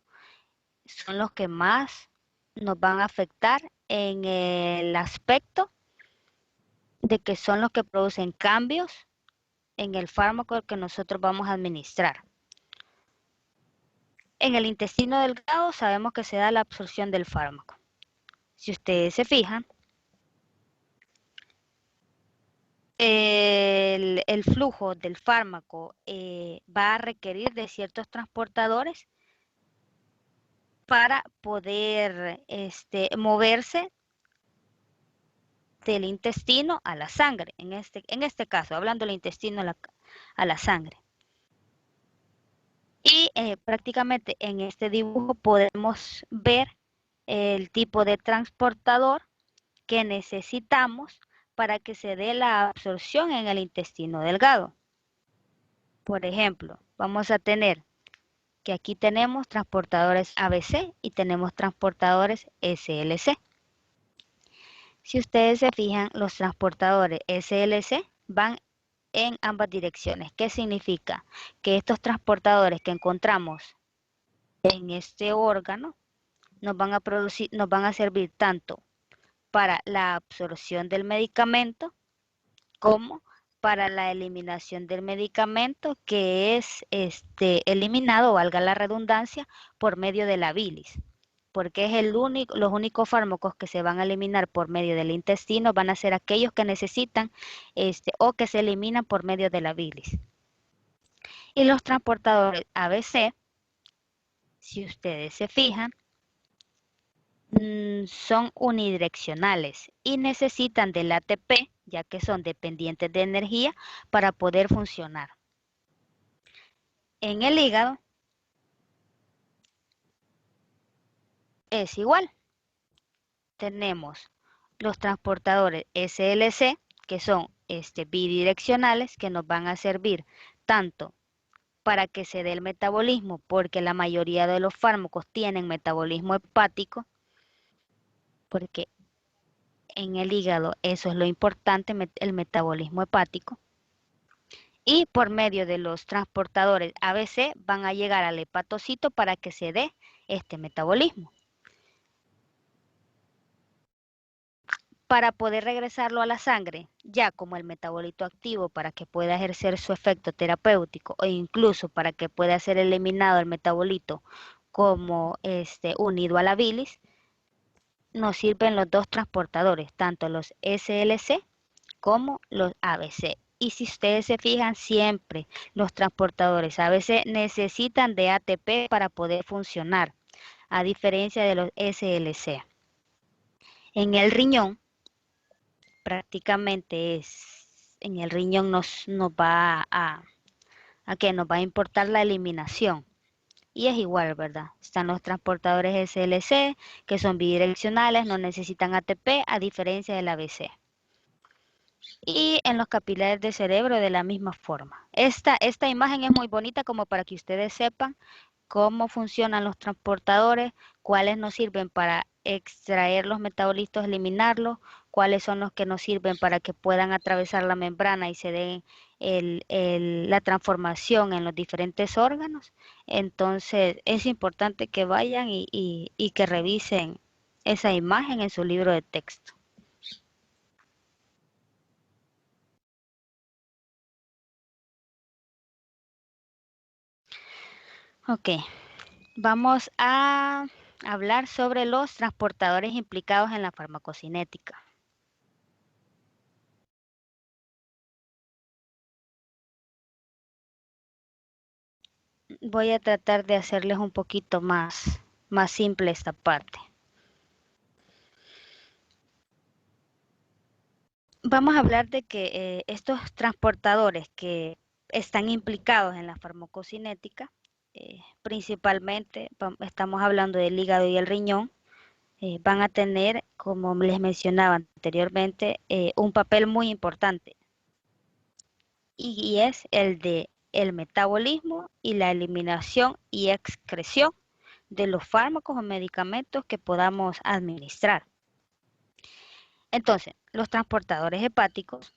son los que más nos van a afectar en el aspecto de que son los que producen cambios en el fármaco que nosotros vamos a administrar. En el intestino delgado sabemos que se da la absorción del fármaco. Si ustedes se fijan, el flujo del fármaco va a requerir de ciertos transportadores para poder moverse del intestino a la sangre, en este caso, hablando del intestino a la sangre. Y prácticamente en este dibujo podemos ver el tipo de transportador que necesitamos para que se dé la absorción en el intestino delgado. Por ejemplo, vamos a tener que aquí tenemos transportadores ABC y tenemos transportadores SLC. Si ustedes se fijan, los transportadores SLC van en ambas direcciones. ¿Qué significa? Que estos transportadores que encontramos en este órgano nos van a servir tanto para la absorción del medicamento como para la eliminación del medicamento, que es eliminado, valga la redundancia, por medio de la bilis, porque es los únicos fármacos que se van a eliminar por medio del intestino van a ser aquellos que necesitan o que se eliminan por medio de la bilis. Y los transportadores ABC, si ustedes se fijan, son unidireccionales y necesitan del ATP, ya que son dependientes de energía, para poder funcionar. En el hígado es igual. Tenemos los transportadores SLC, que son bidireccionales, que nos van a servir tanto para que se dé el metabolismo, porque la mayoría de los fármacos tienen metabolismo hepático, porque en el hígado eso es lo importante, el metabolismo hepático. Y por medio de los transportadores ABC van a llegar al hepatocito para que se dé este metabolismo. para poder regresarlo a la sangre, ya como el metabolito activo para que pueda ejercer su efecto terapéutico o incluso para que pueda ser eliminado el metabolito como unido a la bilis, nos sirven los dos transportadores, tanto los SLC como los ABC. Y si ustedes se fijan, siempre los transportadores ABC necesitan de ATP para poder funcionar, a diferencia de los SLC. En el riñón, prácticamente en el riñón nos va a que nos va a importar la eliminación. Y es igual, ¿verdad? Están los transportadores SLC, que son bidireccionales, no necesitan ATP, a diferencia del ABC. Y en los capilares del cerebro de la misma forma. Esta imagen es muy bonita como para que ustedes sepan cómo funcionan los transportadores, cuáles nos sirven para extraer los metabolitos, eliminarlos, cuáles son los que nos sirven para que puedan atravesar la membrana y se den la transformación en los diferentes órganos. Entonces es importante que vayan y que revisen esa imagen en su libro de texto. Ok, vamos a hablar sobre los transportadores implicados en la farmacocinética. Voy a tratar de hacerles un poquito más simple esta parte. Vamos a hablar de que estos transportadores que están implicados en la farmacocinética, principalmente estamos hablando del hígado y el riñón, van a tener, como les mencionaba anteriormente, un papel muy importante y es el de el metabolismo y la eliminación y excreción de los fármacos o medicamentos que podamos administrar. Entonces, los transportadores hepáticos,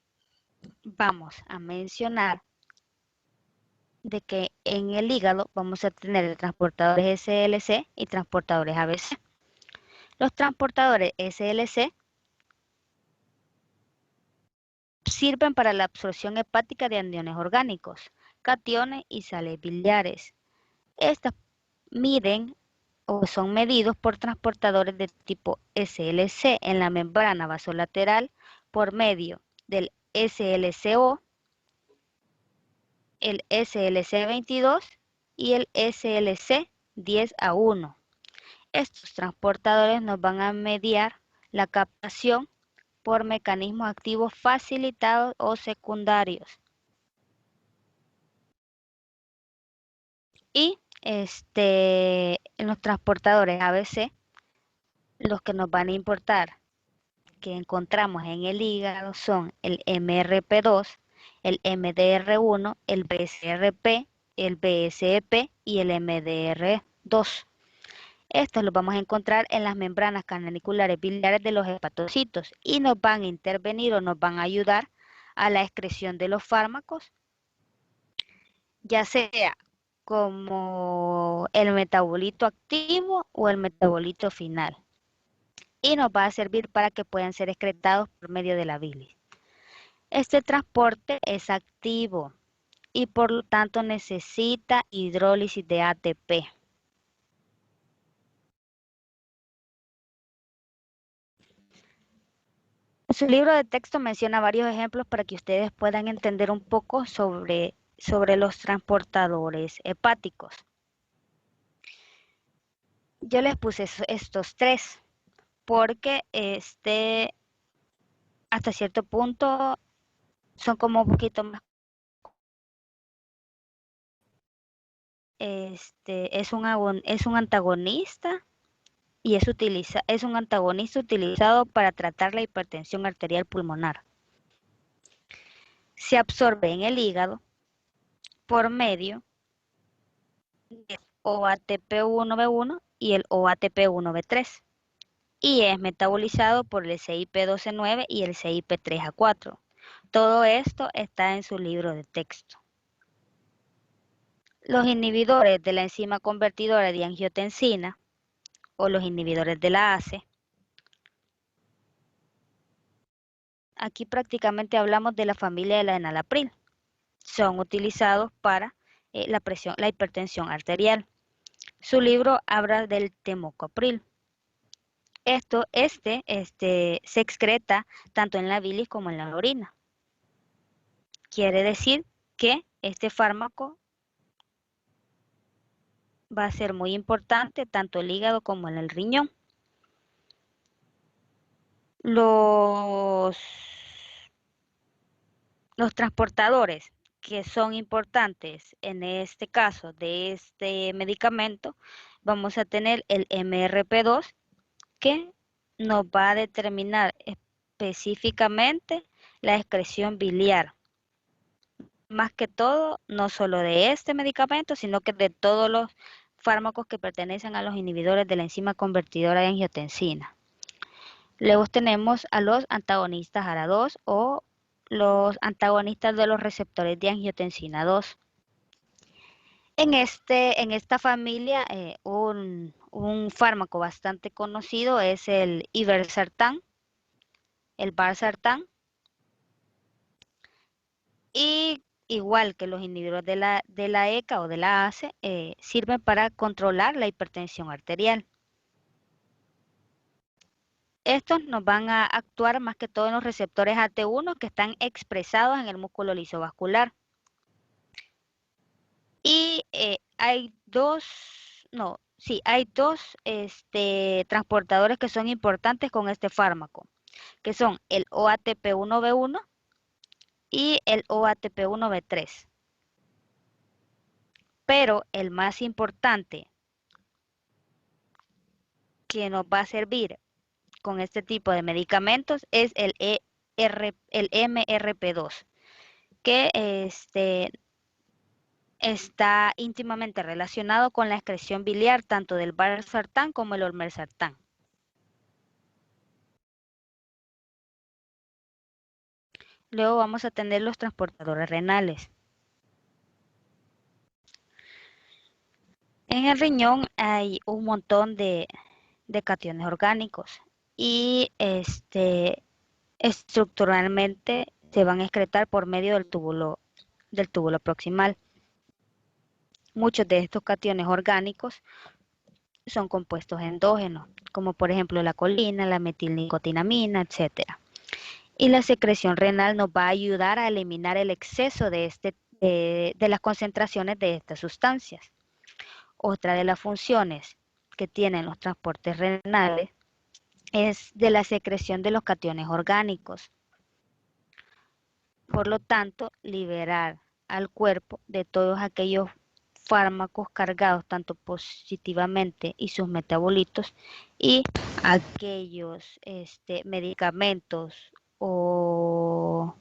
vamos a mencionar de que en el hígado vamos a tener transportadores SLC y transportadores ABC. Los transportadores SLC sirven para la absorción hepática de aniones orgánicos, cationes y sales biliares. Estas miden o son medidos por transportadores de tipo SLC en la membrana vasolateral por medio del SLCO, el SLC22 y el SLC10A1. Estos transportadores nos van a mediar la captación por mecanismos activos facilitados o secundarios. Y en los transportadores ABC, los que nos van a importar que encontramos en el hígado son el MRP2, el MDR1, el BCRP, el BSEP y el MDR2. Estos los vamos a encontrar en las membranas canaliculares biliares de los hepatocitos y nos van a intervenir o nos van a ayudar a la excreción de los fármacos, ya sea como el metabolito activo o el metabolito final. Y nos va a servir para que puedan ser excretados por medio de la bilis. Este transporte es activo y por lo tanto necesita hidrólisis de ATP. Su libro de texto menciona varios ejemplos para que ustedes puedan entender un poco sobre los transportadores hepáticos. Yo les puse estos tres porque hasta cierto punto son como un poquito más. Es un antagonista y es un antagonista utilizado para tratar la hipertensión arterial pulmonar. Se absorbe en el hígado por medio del OATP1B1 y el OATP1B3 y es metabolizado por el CYP12-9 y el CYP3A4. Todo esto está en su libro de texto. Los inhibidores de la enzima convertidora de angiotensina o los inhibidores de la ACE aquí prácticamente hablamos de la familia de la enalapril. Son utilizados para la hipertensión arterial. Su libro habla del temocopril. Se excreta tanto en la bilis como en la orina. Quiere decir que este fármaco va a ser muy importante tanto en el hígado como en el riñón. Los transportadores que son importantes en este caso de este medicamento, vamos a tener el MRP2 que nos va a determinar específicamente la excreción biliar. Más que todo, no solo de este medicamento, sino que de todos los fármacos que pertenecen a los inhibidores de la enzima convertidora de angiotensina. Luego tenemos a los antagonistas ARA2 o los antagonistas de los receptores de angiotensina 2. En esta familia, un fármaco bastante conocido es el irbesartán, el valsartán, y igual que los inhibidores de la ECA o de la ACE, sirven para controlar la hipertensión arterial. Estos nos van a actuar más que todo en los receptores AT1 que están expresados en el músculo lisovascular. Y hay dos transportadores que son importantes con este fármaco, que son el OATP1B1 y el OATP1B3. Pero el más importante que nos va a servir con este tipo de medicamentos es el MRP2, que está íntimamente relacionado con la excreción biliar tanto del valsartán como el olmesartán. Luego vamos a tener los transportadores renales. En el riñón hay un montón de cationes orgánicos y estructuralmente se van a excretar por medio del túbulo proximal. Muchos de estos cationes orgánicos son compuestos endógenos, como por ejemplo la colina, la metilnicotinamina, etcétera. Y la secreción renal nos va a ayudar a eliminar el exceso de las concentraciones de estas sustancias. Otra de las funciones que tienen los transportes renales es de la secreción de los cationes orgánicos. Por lo tanto, liberar al cuerpo de todos aquellos fármacos cargados tanto positivamente y sus metabolitos y aquellos medicamentos o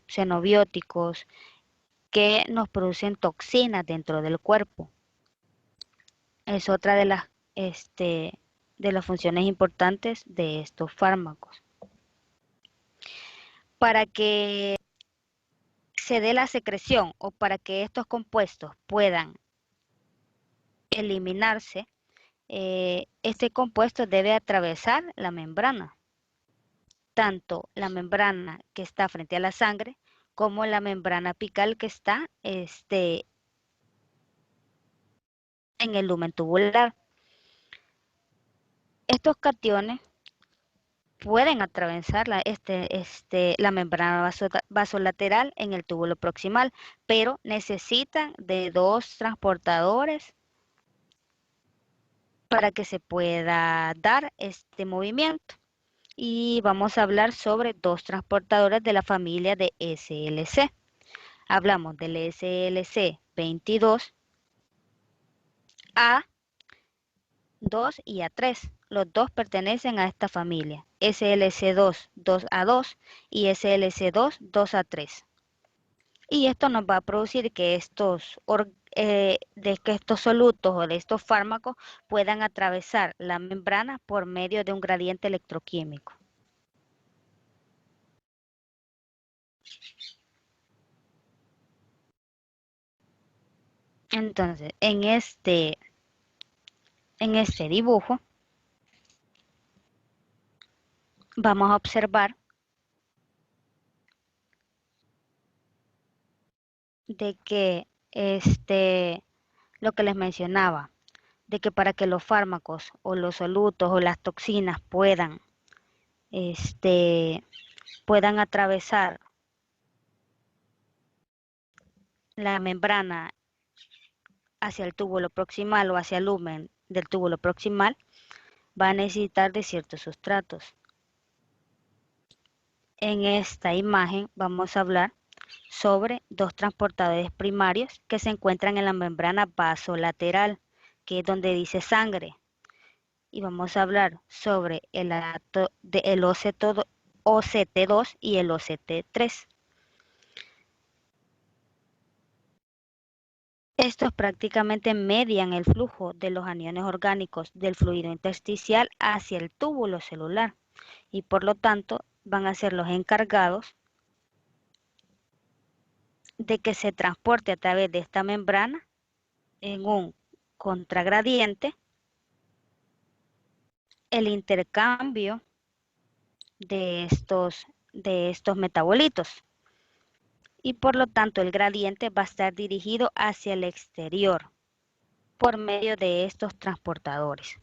xenobióticos que nos producen toxinas dentro del cuerpo. Es otra de las funciones importantes de estos fármacos. Para que se dé la secreción o para que estos compuestos puedan eliminarse, este compuesto debe atravesar la membrana, tanto la membrana que está frente a la sangre como la membrana apical que está en el lumen tubular. Estos cationes pueden atravesar la membrana vasolateral en el túbulo proximal, pero necesitan de dos transportadores para que se pueda dar este movimiento. Y vamos a hablar sobre dos transportadores de la familia de SLC. Hablamos del SLC 22, A2 y A3. Los dos pertenecen a esta familia. SLC2, 2A2 y SLC2, 2A3. Y esto nos va a producir que estos solutos o de estos fármacos puedan atravesar la membrana por medio de un gradiente electroquímico. Entonces, en este dibujo vamos a observar de que lo que les mencionaba, de que para que los fármacos o los solutos o las toxinas este, puedan atravesar la membrana hacia el túbulo proximal o hacia el lumen del túbulo proximal, va a necesitar de ciertos sustratos. En esta imagen vamos a hablar sobre dos transportadores primarios que se encuentran en la membrana vasolateral, que es donde dice sangre. Y vamos a hablar sobre el OCT2 y el OCT3. Estos prácticamente median el flujo de los aniones orgánicos del fluido intersticial hacia el túbulo celular y por lo tanto van a ser los encargados de que se transporte a través de esta membrana en un contragradiente el intercambio de estos metabolitos y por lo tanto el gradiente va a estar dirigido hacia el exterior por medio de estos transportadores.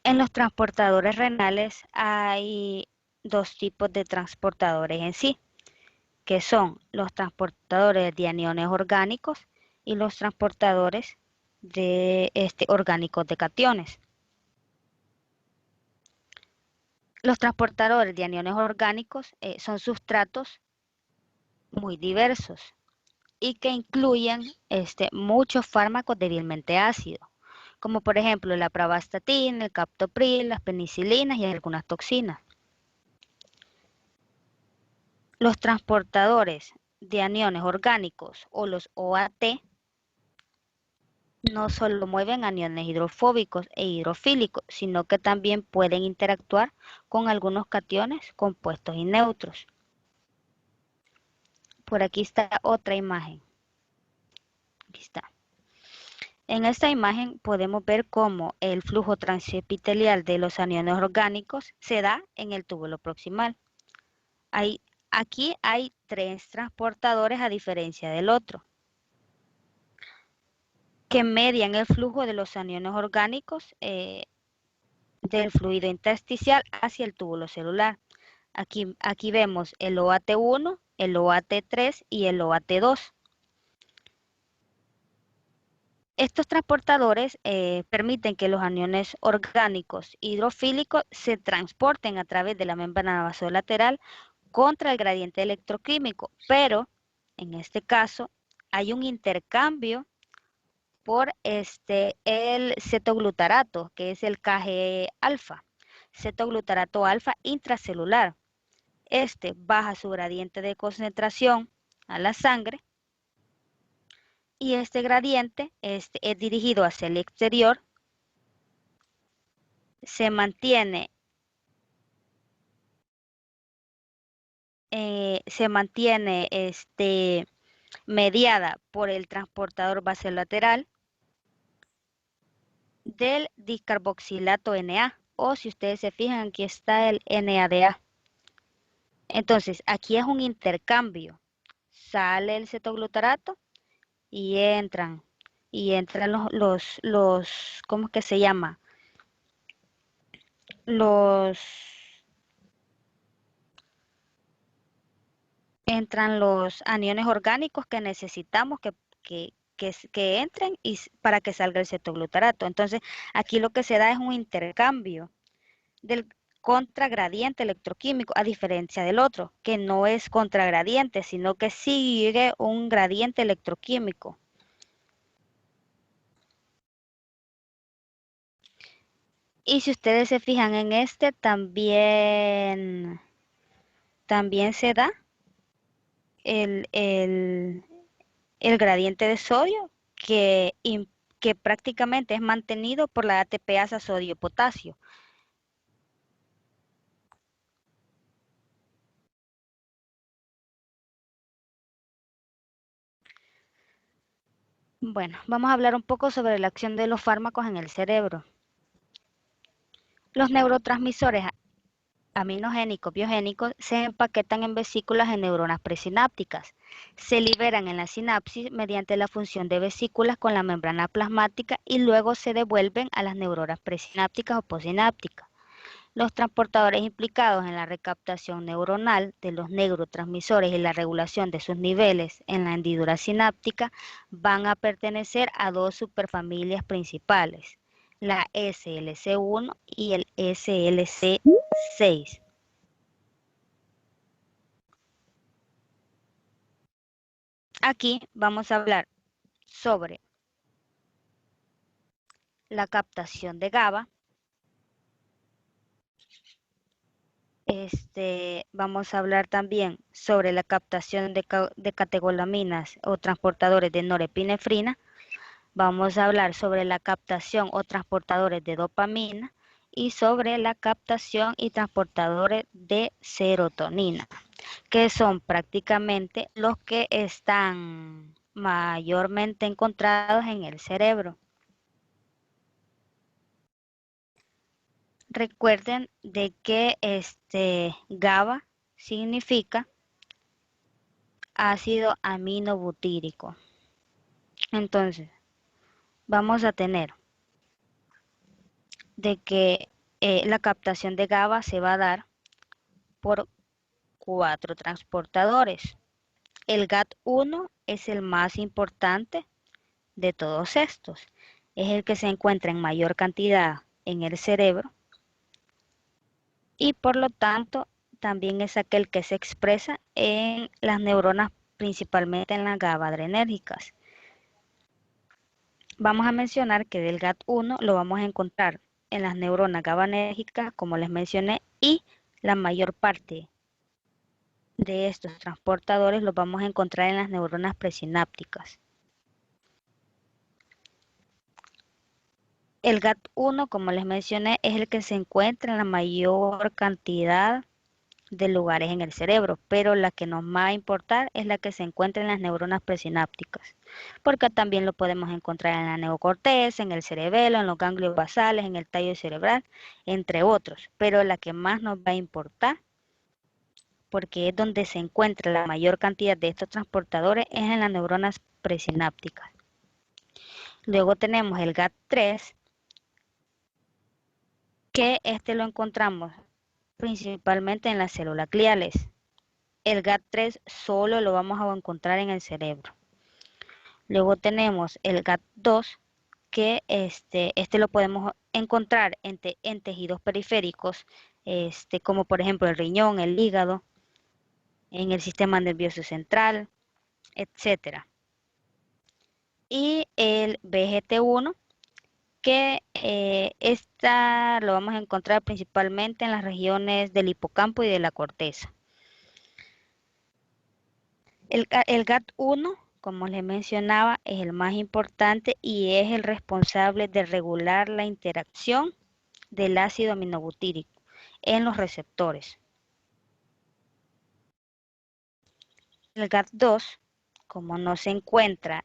En los transportadores renales hay dos tipos de transportadores en sí, que son los transportadores de aniones orgánicos y los transportadores de orgánicos de cationes. Los transportadores de aniones orgánicos son sustratos muy diversos y que incluyen muchos fármacos débilmente ácidos, como por ejemplo la pravastatina, el captopril, las penicilinas y algunas toxinas. Los transportadores de aniones orgánicos o los OAT no solo mueven aniones hidrofóbicos e hidrofílicos, sino que también pueden interactuar con algunos cationes compuestos y neutros. Por aquí está otra imagen. Aquí está. En esta imagen podemos ver cómo el flujo transepitelial de los aniones orgánicos se da en el túbulo proximal. Aquí hay tres transportadores a diferencia del otro, que median el flujo de los aniones orgánicos del fluido intersticial hacia el túbulo celular. Aquí vemos el OAT1, el OAT3 y el OAT2. Estos transportadores permiten que los aniones orgánicos hidrofílicos se transporten a través de la membrana vasolateral contra el gradiente electroquímico, pero en este caso hay un intercambio por el cetoglutarato, que es el Kg alfa, cetoglutarato alfa intracelular. Este baja su gradiente de concentración a la sangre y este gradiente es dirigido hacia el exterior, se mantiene mediada por el transportador vasolateral del discarboxilato Na, o si ustedes se fijan, aquí está el NADA. Entonces, aquí es un intercambio. Sale el cetoglutarato y entran ¿cómo es que se llama? Los, Entran los aniones orgánicos que necesitamos que entren para que salga el cetoglutarato. Entonces, aquí lo que se da es un intercambio del contragradiente electroquímico, a diferencia del otro, que no es contragradiente, sino que sigue un gradiente electroquímico. Y si ustedes se fijan en este, también se da el, el, el gradiente de sodio que prácticamente es mantenido por la ATPasa sodio-potasio. Bueno, vamos a hablar un poco sobre la acción de los fármacos en el cerebro. Los neurotransmisores aminogénicos biogénicos se empaquetan en vesículas en neuronas presinápticas. Se liberan en la sinapsis mediante la función de vesículas con la membrana plasmática y luego se devuelven a las neuronas presinápticas o postsinápticas. Los transportadores implicados en la recaptación neuronal de los neurotransmisores y la regulación de sus niveles en la hendidura sináptica van a pertenecer a dos superfamilias principales, la SLC1 y el SLC6. Aquí vamos a hablar sobre la captación de GABA. Vamos a hablar también sobre la captación de catecolaminas o transportadores de norepinefrina. Vamos a hablar sobre la captación o transportadores de dopamina y sobre la captación y transportadores de serotonina, que son prácticamente los que están mayormente encontrados en el cerebro. Recuerden de que GABA significa ácido aminobutírico. Entonces, vamos a tener de que la captación de GABA se va a dar por 4 transportadores. El GAT1 es el más importante de todos estos. Es el que se encuentra en mayor cantidad en el cerebro y por lo tanto también es aquel que se expresa en las neuronas, principalmente en las GABA adrenérgicas. Vamos a mencionar que del GAT1 lo vamos a encontrar en las neuronas GABAergicas, como les mencioné, y la mayor parte de estos transportadores los vamos a encontrar en las neuronas presinápticas. El GAT1, como les mencioné, es el que se encuentra en la mayor cantidad de lugares en el cerebro, pero la que nos va a importar es la que se encuentra en las neuronas presinápticas, porque también lo podemos encontrar en la neocorteza, en el cerebelo, en los ganglios basales, en el tallo cerebral, entre otros, pero la que más nos va a importar, porque es donde se encuentra la mayor cantidad de estos transportadores, es en las neuronas presinápticas. Luego tenemos el GAT3, que lo encontramos principalmente en las células gliales. El GAT3 solo lo vamos a encontrar en el cerebro. Luego tenemos el GAT2, que lo podemos encontrar en tejidos periféricos, como por ejemplo el riñón, el hígado, en el sistema nervioso central, etcétera. Y el BGT1, que lo vamos a encontrar principalmente en las regiones del hipocampo y de la corteza. El GAT1, como les mencionaba, es el más importante y es el responsable de regular la interacción del ácido aminobutírico en los receptores. El GAT2, como no se encuentra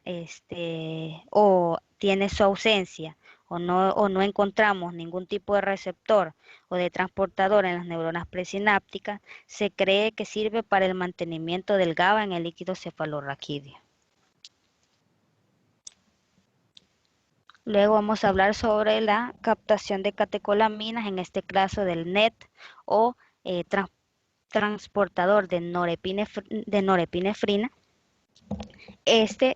o tiene su ausencia o no encontramos ningún tipo de receptor o de transportador en las neuronas presinápticas, se cree que sirve para el mantenimiento del GABA en el líquido cefalorraquídeo. Luego vamos a hablar sobre la captación de catecolaminas, en este caso del NET o transportador de norepinefrina.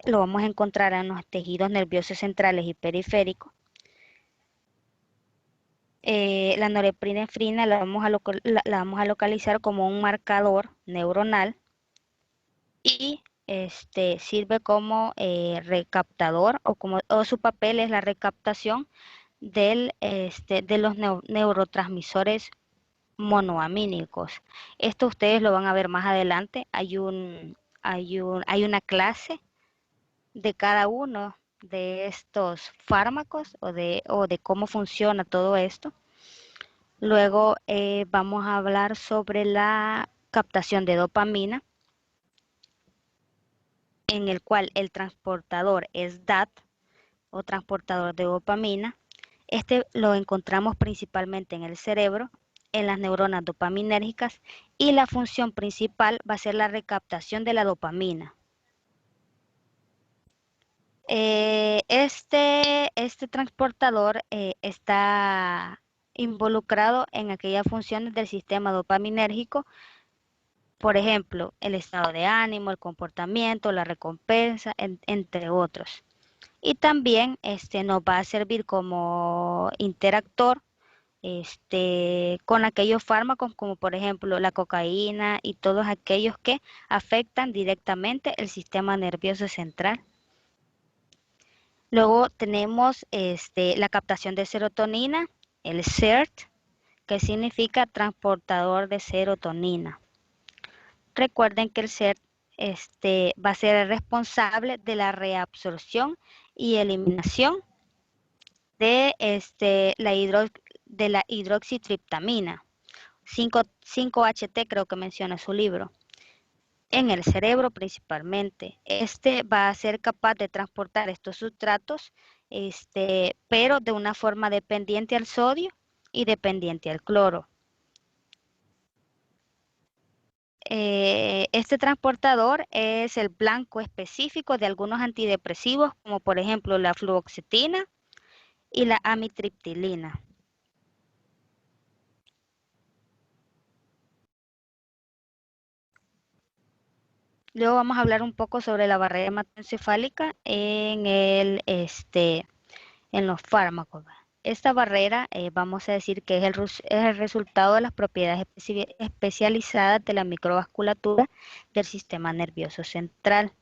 Lo vamos a encontrar en los tejidos nerviosos centrales y periféricos. La norepinefrina la vamos a localizar como un marcador neuronal y sirve como recaptador o su papel es la recaptación de los neurotransmisores monoamínicos. Esto ustedes lo van a ver más adelante. Hay una clase de cada uno de estos fármacos o de cómo funciona todo esto. Luego vamos a hablar sobre la captación de dopamina. en el cual el transportador es DAT o transportador de dopamina. Este lo encontramos principalmente en el cerebro, en las neuronas dopaminérgicas, y la función principal va a ser la recaptación de la dopamina. Este transportador está involucrado en aquellas funciones del sistema dopaminérgico, por ejemplo, el estado de ánimo, el comportamiento, la recompensa, entre otros. Y también nos va a servir como interactor con aquellos fármacos como por ejemplo la cocaína y todos aquellos que afectan directamente el sistema nervioso central. Luego tenemos la captación de serotonina, el SERT, que significa transportador de serotonina. Recuerden que el SERT va a ser el responsable de la reabsorción y eliminación de la hidroxitriptamina, 5-HT creo que menciona su libro, en el cerebro principalmente. Este va a ser capaz de transportar estos sustratos, pero de una forma dependiente al sodio y dependiente al cloro. Este transportador es el blanco específico de algunos antidepresivos, como por ejemplo la fluoxetina y la amitriptilina. Luego vamos a hablar un poco sobre la barrera hematoencefálica en los fármacos. Esta barrera, vamos a decir que es el resultado de las propiedades especializadas de la microvasculatura del sistema nervioso central.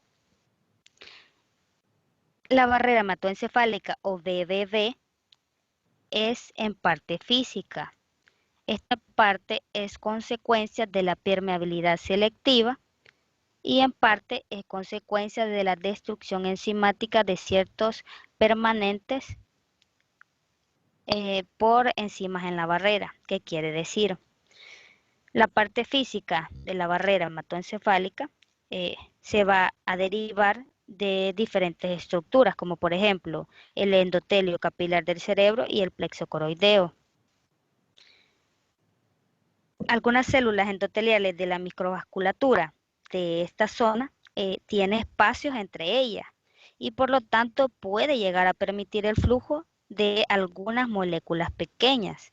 La barrera hematoencefálica o BBB es en parte física. Esta parte es consecuencia de la permeabilidad selectiva y en parte es consecuencia de la destrucción enzimática de ciertos permanentes por enzimas en la barrera. ¿Qué quiere decir? La parte física de la barrera hematoencefálica se va a derivar de diferentes estructuras, como por ejemplo el endotelio capilar del cerebro y el plexo coroideo. Algunas células endoteliales de la microvasculatura de esta zona tiene espacios entre ellas y por lo tanto puede llegar a permitir el flujo de algunas moléculas pequeñas.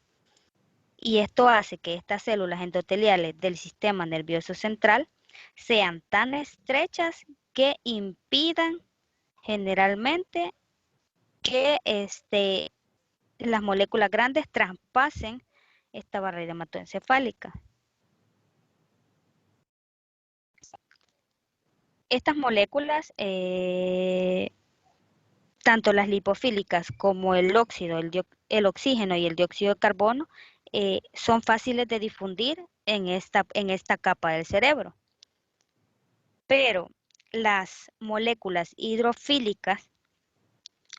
Y esto hace que estas células endoteliales del sistema nervioso central sean tan estrechas que impidan generalmente que las moléculas grandes traspasen esta barrera hematoencefálica. Estas moléculas, tanto las lipofílicas como el óxido, el oxígeno y el dióxido de carbono, son fáciles de difundir en esta capa del cerebro. Pero las moléculas hidrofílicas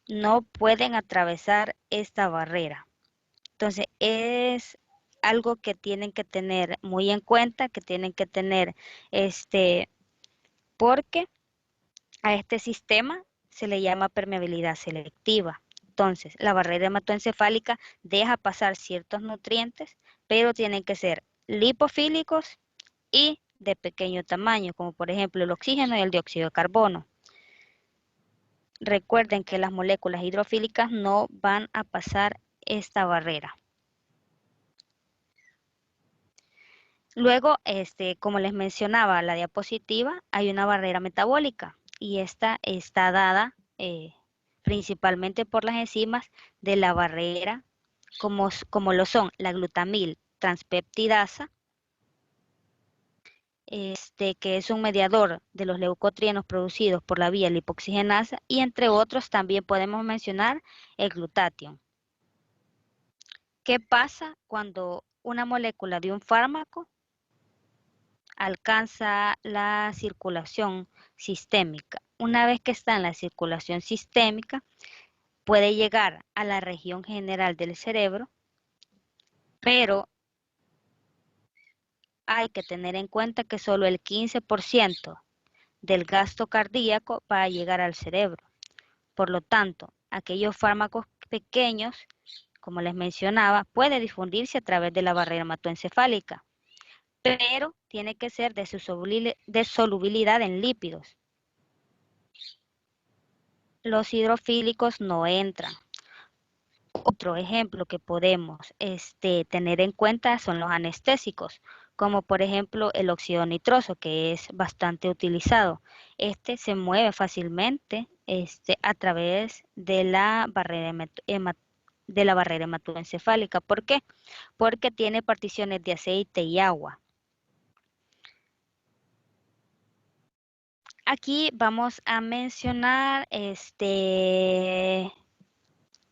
no pueden atravesar esta barrera. Entonces, es algo que tienen que tener muy en cuenta, que tienen que tener porque a este sistema se le llama permeabilidad selectiva. Entonces, la barrera hematoencefálica deja pasar ciertos nutrientes, pero tienen que ser lipofílicos y de pequeño tamaño, como por ejemplo el oxígeno y el dióxido de carbono. Recuerden que las moléculas hidrofílicas no van a pasar esta barrera. Luego, como les mencionaba la diapositiva, hay una barrera metabólica y esta está dada principalmente por las enzimas de la barrera, como lo son la glutamil transpeptidasa, que es un mediador de los leucotrienos producidos por la vía lipoxigenasa, y entre otros también podemos mencionar el glutatión. ¿Qué pasa cuando una molécula de un fármaco alcanza la circulación sistémica? Una vez que está en la circulación sistémica, puede llegar a la región general del cerebro, pero hay que tener en cuenta que solo el 15% del gasto cardíaco para llegar al cerebro. Por lo tanto, aquellos fármacos pequeños, como les mencionaba, puede difundirse a través de la barrera hematoencefálica, pero tiene que ser de solubilidad en lípidos. Los hidrofílicos no entran. Otro ejemplo que podemos tener en cuenta son los anestésicos, como por ejemplo el óxido nitroso, que es bastante utilizado. Este se mueve fácilmente a través de la barrera hematoencefálica. ¿Por qué? Porque tiene particiones de aceite y agua. Aquí vamos a mencionar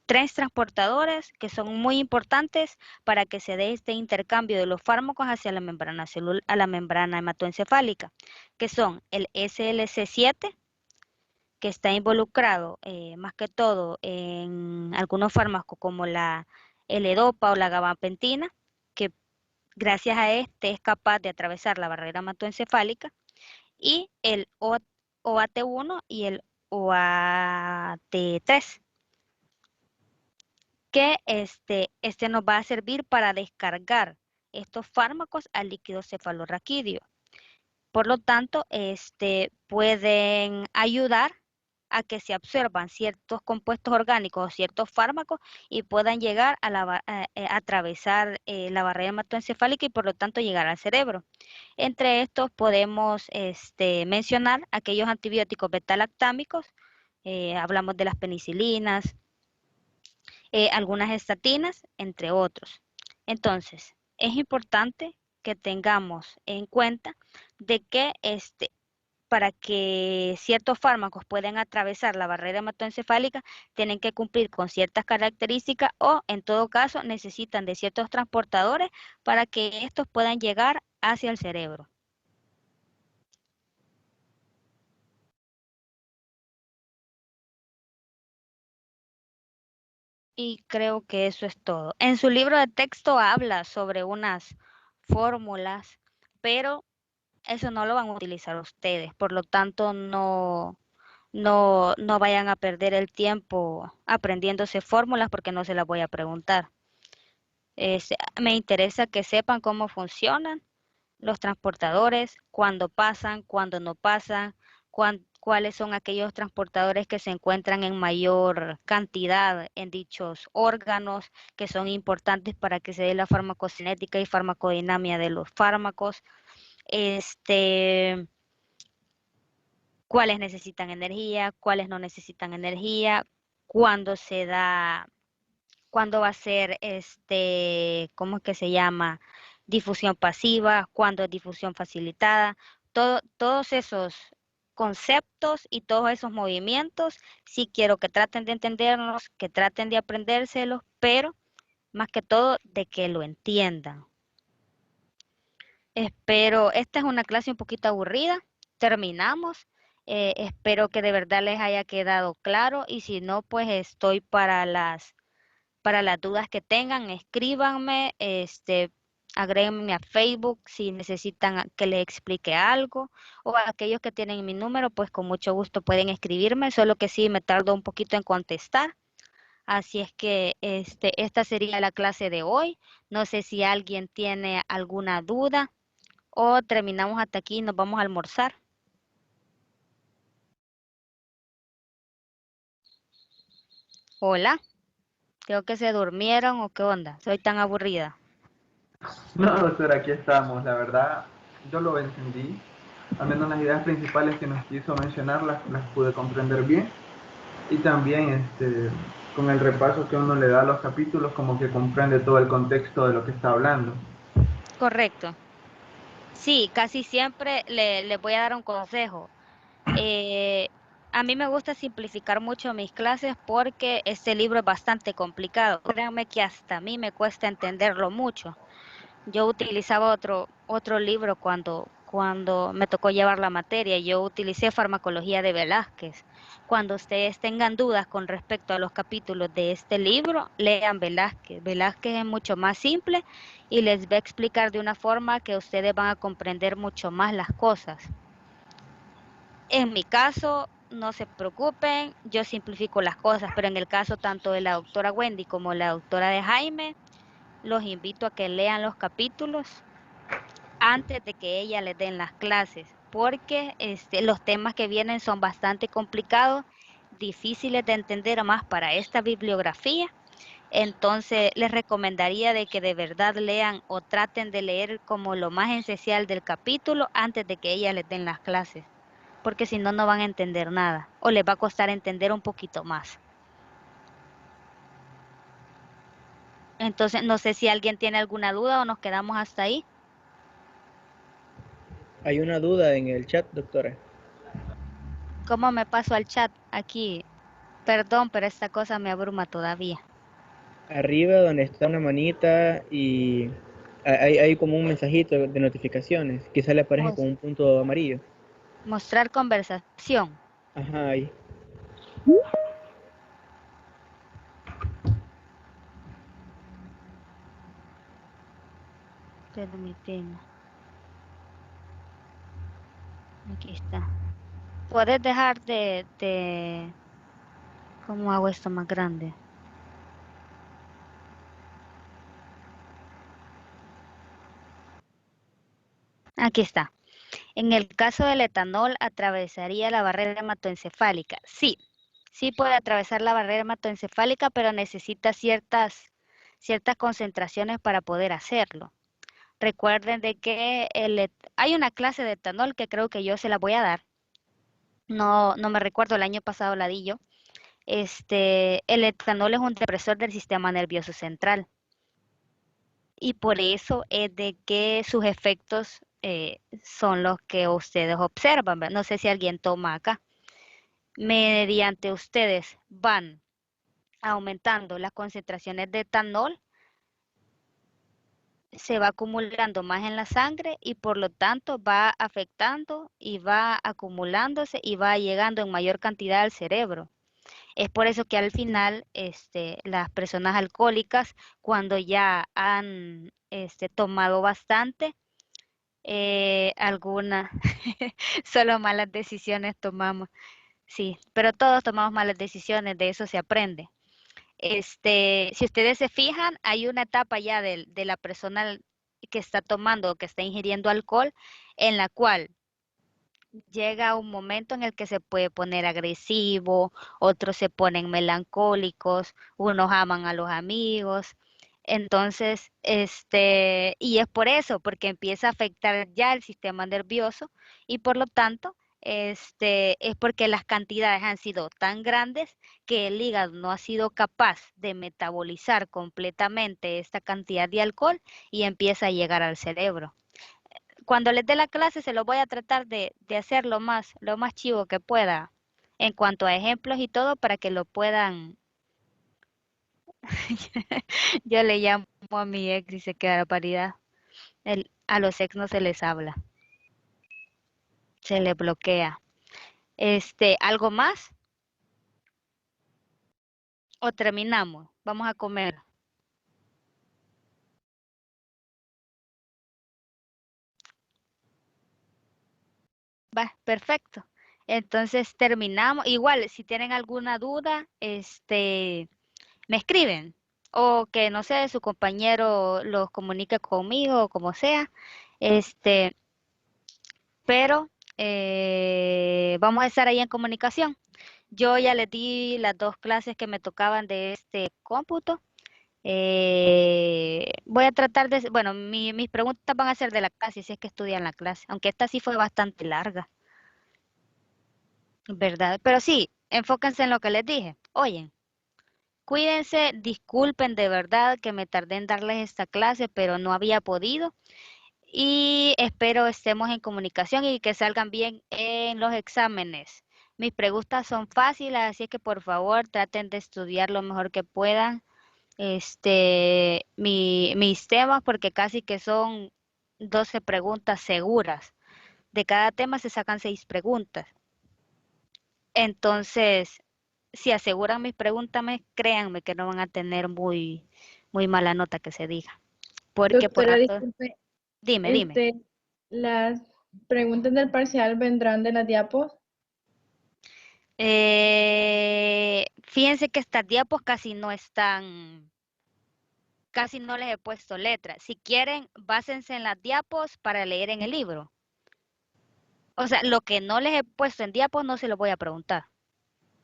tres transportadores que son muy importantes para que se dé este intercambio de los fármacos hacia la membrana celular, a la membrana hematoencefálica, que son el SLC7, que está involucrado más que todo en algunos fármacos como la L-Dopa o la gabapentina, que gracias a este es capaz de atravesar la barrera hematoencefálica, y el OAT1 y el OAT3, que nos va a servir para descargar estos fármacos al líquido cefalorraquídeo. Por lo tanto, pueden ayudar a que se absorban ciertos compuestos orgánicos o ciertos fármacos y puedan llegar a atravesar la barrera hematoencefálica y por lo tanto llegar al cerebro. Entre estos podemos mencionar aquellos antibióticos beta-lactámicos, hablamos de las penicilinas, algunas estatinas, entre otros. Entonces, es importante que tengamos en cuenta de que para que ciertos fármacos puedan atravesar la barrera hematoencefálica, tienen que cumplir con ciertas características o, en todo caso, necesitan de ciertos transportadores para que estos puedan llegar hacia el cerebro. Y creo que eso es todo. En su libro de texto habla sobre unas fórmulas, pero eso no lo van a utilizar ustedes. Por lo tanto, no vayan a perder el tiempo aprendiéndose fórmulas porque no se las voy a preguntar. Me interesa que sepan cómo funcionan los transportadores, cuándo pasan, cuándo no pasan, cuáles son aquellos transportadores que se encuentran en mayor cantidad en dichos órganos, que son importantes para que se dé la farmacocinética y farmacodinámica de los fármacos, cuáles necesitan energía, cuáles no necesitan energía, cuándo se da, cuándo va a ser ¿cómo es que se llama? Difusión pasiva, cuándo es difusión facilitada, todos esos conceptos y todos esos movimientos, sí quiero que traten de entenderlos, que traten de aprendérselos, pero más que todo de que lo entiendan. Espero, esta es una clase un poquito aburrida, terminamos. Espero que de verdad les haya quedado claro y si no, pues estoy para las dudas que tengan, escríbanme, agréguenme a Facebook si necesitan que les explique algo o a aquellos que tienen mi número, pues con mucho gusto pueden escribirme, solo que sí me tardo un poquito en contestar. Así es que esta sería la clase de hoy. No sé si alguien tiene alguna duda o terminamos hasta aquí y nos vamos a almorzar. Hola, creo que se durmieron o qué onda, soy tan aburrida. No, doctora, aquí estamos. La verdad, yo lo entendí. Al menos las ideas principales que nos quiso mencionar las pude comprender bien. Y también con el repaso que uno le da a los capítulos, como que comprende todo el contexto de lo que está hablando. Correcto. Sí, casi siempre le voy a dar un consejo. Eh, a mí me gusta simplificar mucho mis clases porque este libro es bastante complicado. Créanme que hasta a mí me cuesta entenderlo mucho. Yo utilizaba otro libro cuando me tocó llevar la materia. Yo utilicé Farmacología de Velázquez. Cuando ustedes tengan dudas con respecto a los capítulos de este libro, lean Velázquez. Velázquez es mucho más simple y les va a explicar de una forma que ustedes van a comprender mucho más las cosas. En mi caso, no se preocupen, yo simplifico las cosas, pero en el caso tanto de la doctora Wendy como la doctora de Jaime, los invito a que lean los capítulos antes de que ella les den las clases, porque los temas que vienen son bastante complicados, difíciles de entender más para esta bibliografía. Entonces, les recomendaría de que de verdad lean o traten de leer como lo más esencial del capítulo antes de que ella les den las clases, porque si no, no van a entender nada o les va a costar entender un poquito más. Entonces, no sé si alguien tiene alguna duda o nos quedamos hasta ahí. Hay una duda en el chat, doctora. ¿Cómo me paso al chat aquí? Perdón, pero esta cosa me abruma todavía. Arriba donde está una manita y hay como un mensajito de notificaciones. Quizá le aparece con Mos- un punto amarillo. Mostrar conversación. Ajá, ahí. Permíteme. Aquí está. Puedes dejar ¿cómo hago esto más grande? Aquí está. En el caso del etanol, ¿atravesaría la barrera hematoencefálica? Sí, sí puede atravesar la barrera hematoencefálica, pero necesita ciertas concentraciones para poder hacerlo. Recuerden de que hay una clase de etanol que creo que yo se la voy a dar. No, no me recuerdo, el año pasado la di yo. El etanol es un depresor del sistema nervioso central y por eso es de que sus efectos son los que ustedes observan, ¿verdad? No sé si alguien toma acá. Mediante ustedes van aumentando las concentraciones de etanol, se va acumulando más en la sangre y por lo tanto va afectando y va acumulándose y va llegando en mayor cantidad al cerebro. Es por eso que al final las personas alcohólicas, cuando ya han tomado bastante, algunas solo malas decisiones tomamos, sí, pero todos tomamos malas decisiones, de eso se aprende. Si ustedes se fijan, hay una etapa ya de la persona que está tomando o que está ingiriendo alcohol en la cual llega un momento en el que se puede poner agresivo, otros se ponen melancólicos, unos aman a los amigos. Entonces, y es por eso, porque empieza a afectar ya el sistema nervioso y por lo tanto, es porque las cantidades han sido tan grandes que el hígado no ha sido capaz de metabolizar completamente esta cantidad de alcohol y empieza a llegar al cerebro. Cuando les dé la clase se lo voy a tratar de hacer lo más chivo que pueda en cuanto a ejemplos y todo para que lo puedan. Yo le llamo a mi ex y se queda la paridad. A los ex no se les habla, se les bloquea. ¿Algo más? ¿O terminamos? Vamos a comer. Va, perfecto. Entonces terminamos. Igual, si tienen alguna duda, me escriben o que no sé, su compañero los comunique conmigo o como sea, este, pero vamos a estar ahí en comunicación. Yo ya les di las dos clases que me tocaban de este cómputo. Voy a tratar de, bueno, mis preguntas van a ser de la clase, si es que estudian la clase, aunque esta sí fue bastante larga, ¿verdad? Pero sí, enfóquense en lo que les dije. Oye. Cuídense, disculpen de verdad que me tardé en darles esta clase, pero no había podido. Y espero estemos en comunicación y que salgan bien en los exámenes. Mis preguntas son fáciles, así que por favor traten de estudiar lo mejor que puedan. Mis temas, porque casi que son 12 preguntas seguras. De cada tema se sacan 6 preguntas. Entonces, si aseguran mis preguntas, créanme que no van a tener muy mala nota que se diga. Porque por Doctora, rato, disculpe, dime. las preguntas del parcial vendrán de las diapos. Fíjense que estas diapos casi no están, casi no les he puesto letras. Si quieren, básense en las diapos para leer en el libro. O sea, lo que no les he puesto en diapos no se lo voy a preguntar.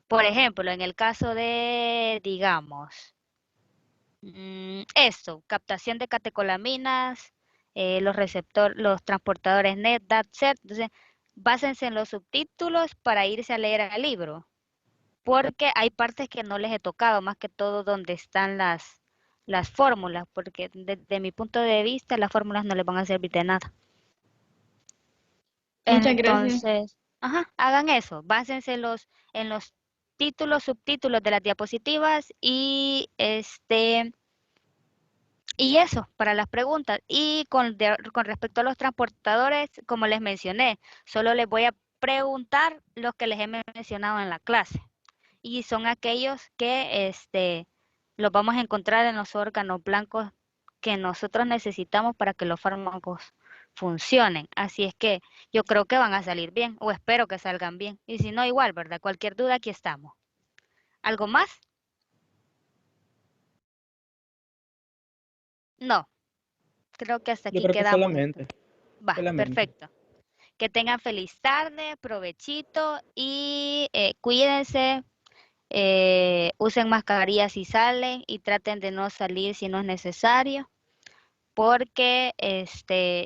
Por ejemplo, en el caso de, digamos, esto, captación de catecolaminas, los transportadores NET, DAT, entonces, básense en los subtítulos para irse a leer el libro, porque hay partes que no les he tocado, más que todo donde están las fórmulas, porque desde mi punto de vista las fórmulas no les van a servir de nada. Muchas gracias. Entonces, ajá, hagan eso, básense en los títulos, subtítulos de las diapositivas y eso, para las preguntas. Y con respecto a los transportadores, como les mencioné, solo les voy a preguntar los que les he mencionado en la clase. Y son aquellos que los vamos a encontrar en los órganos blancos que nosotros necesitamos para que los fármacos funcionen. Así es que yo creo que van a salir bien, o espero que salgan bien. Y si no, igual, ¿verdad? Cualquier duda, aquí estamos. ¿Algo más? No, creo que hasta Yo aquí creo que quedamos entonces. Va, solamente. perfecto. Que tengan feliz tarde, provechito y cuídense, usen mascarilla si salen y traten de no salir si no es necesario, porque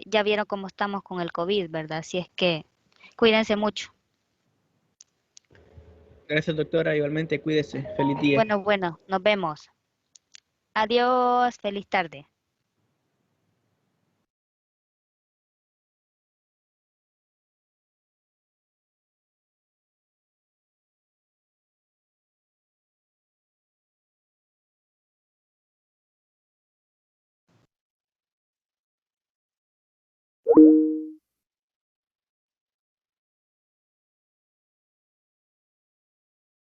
ya vieron cómo estamos con el COVID, ¿verdad? Así es que cuídense mucho. Gracias, doctora. Igualmente, cuídese. Feliz día. Bueno, nos vemos. Adiós, feliz tarde.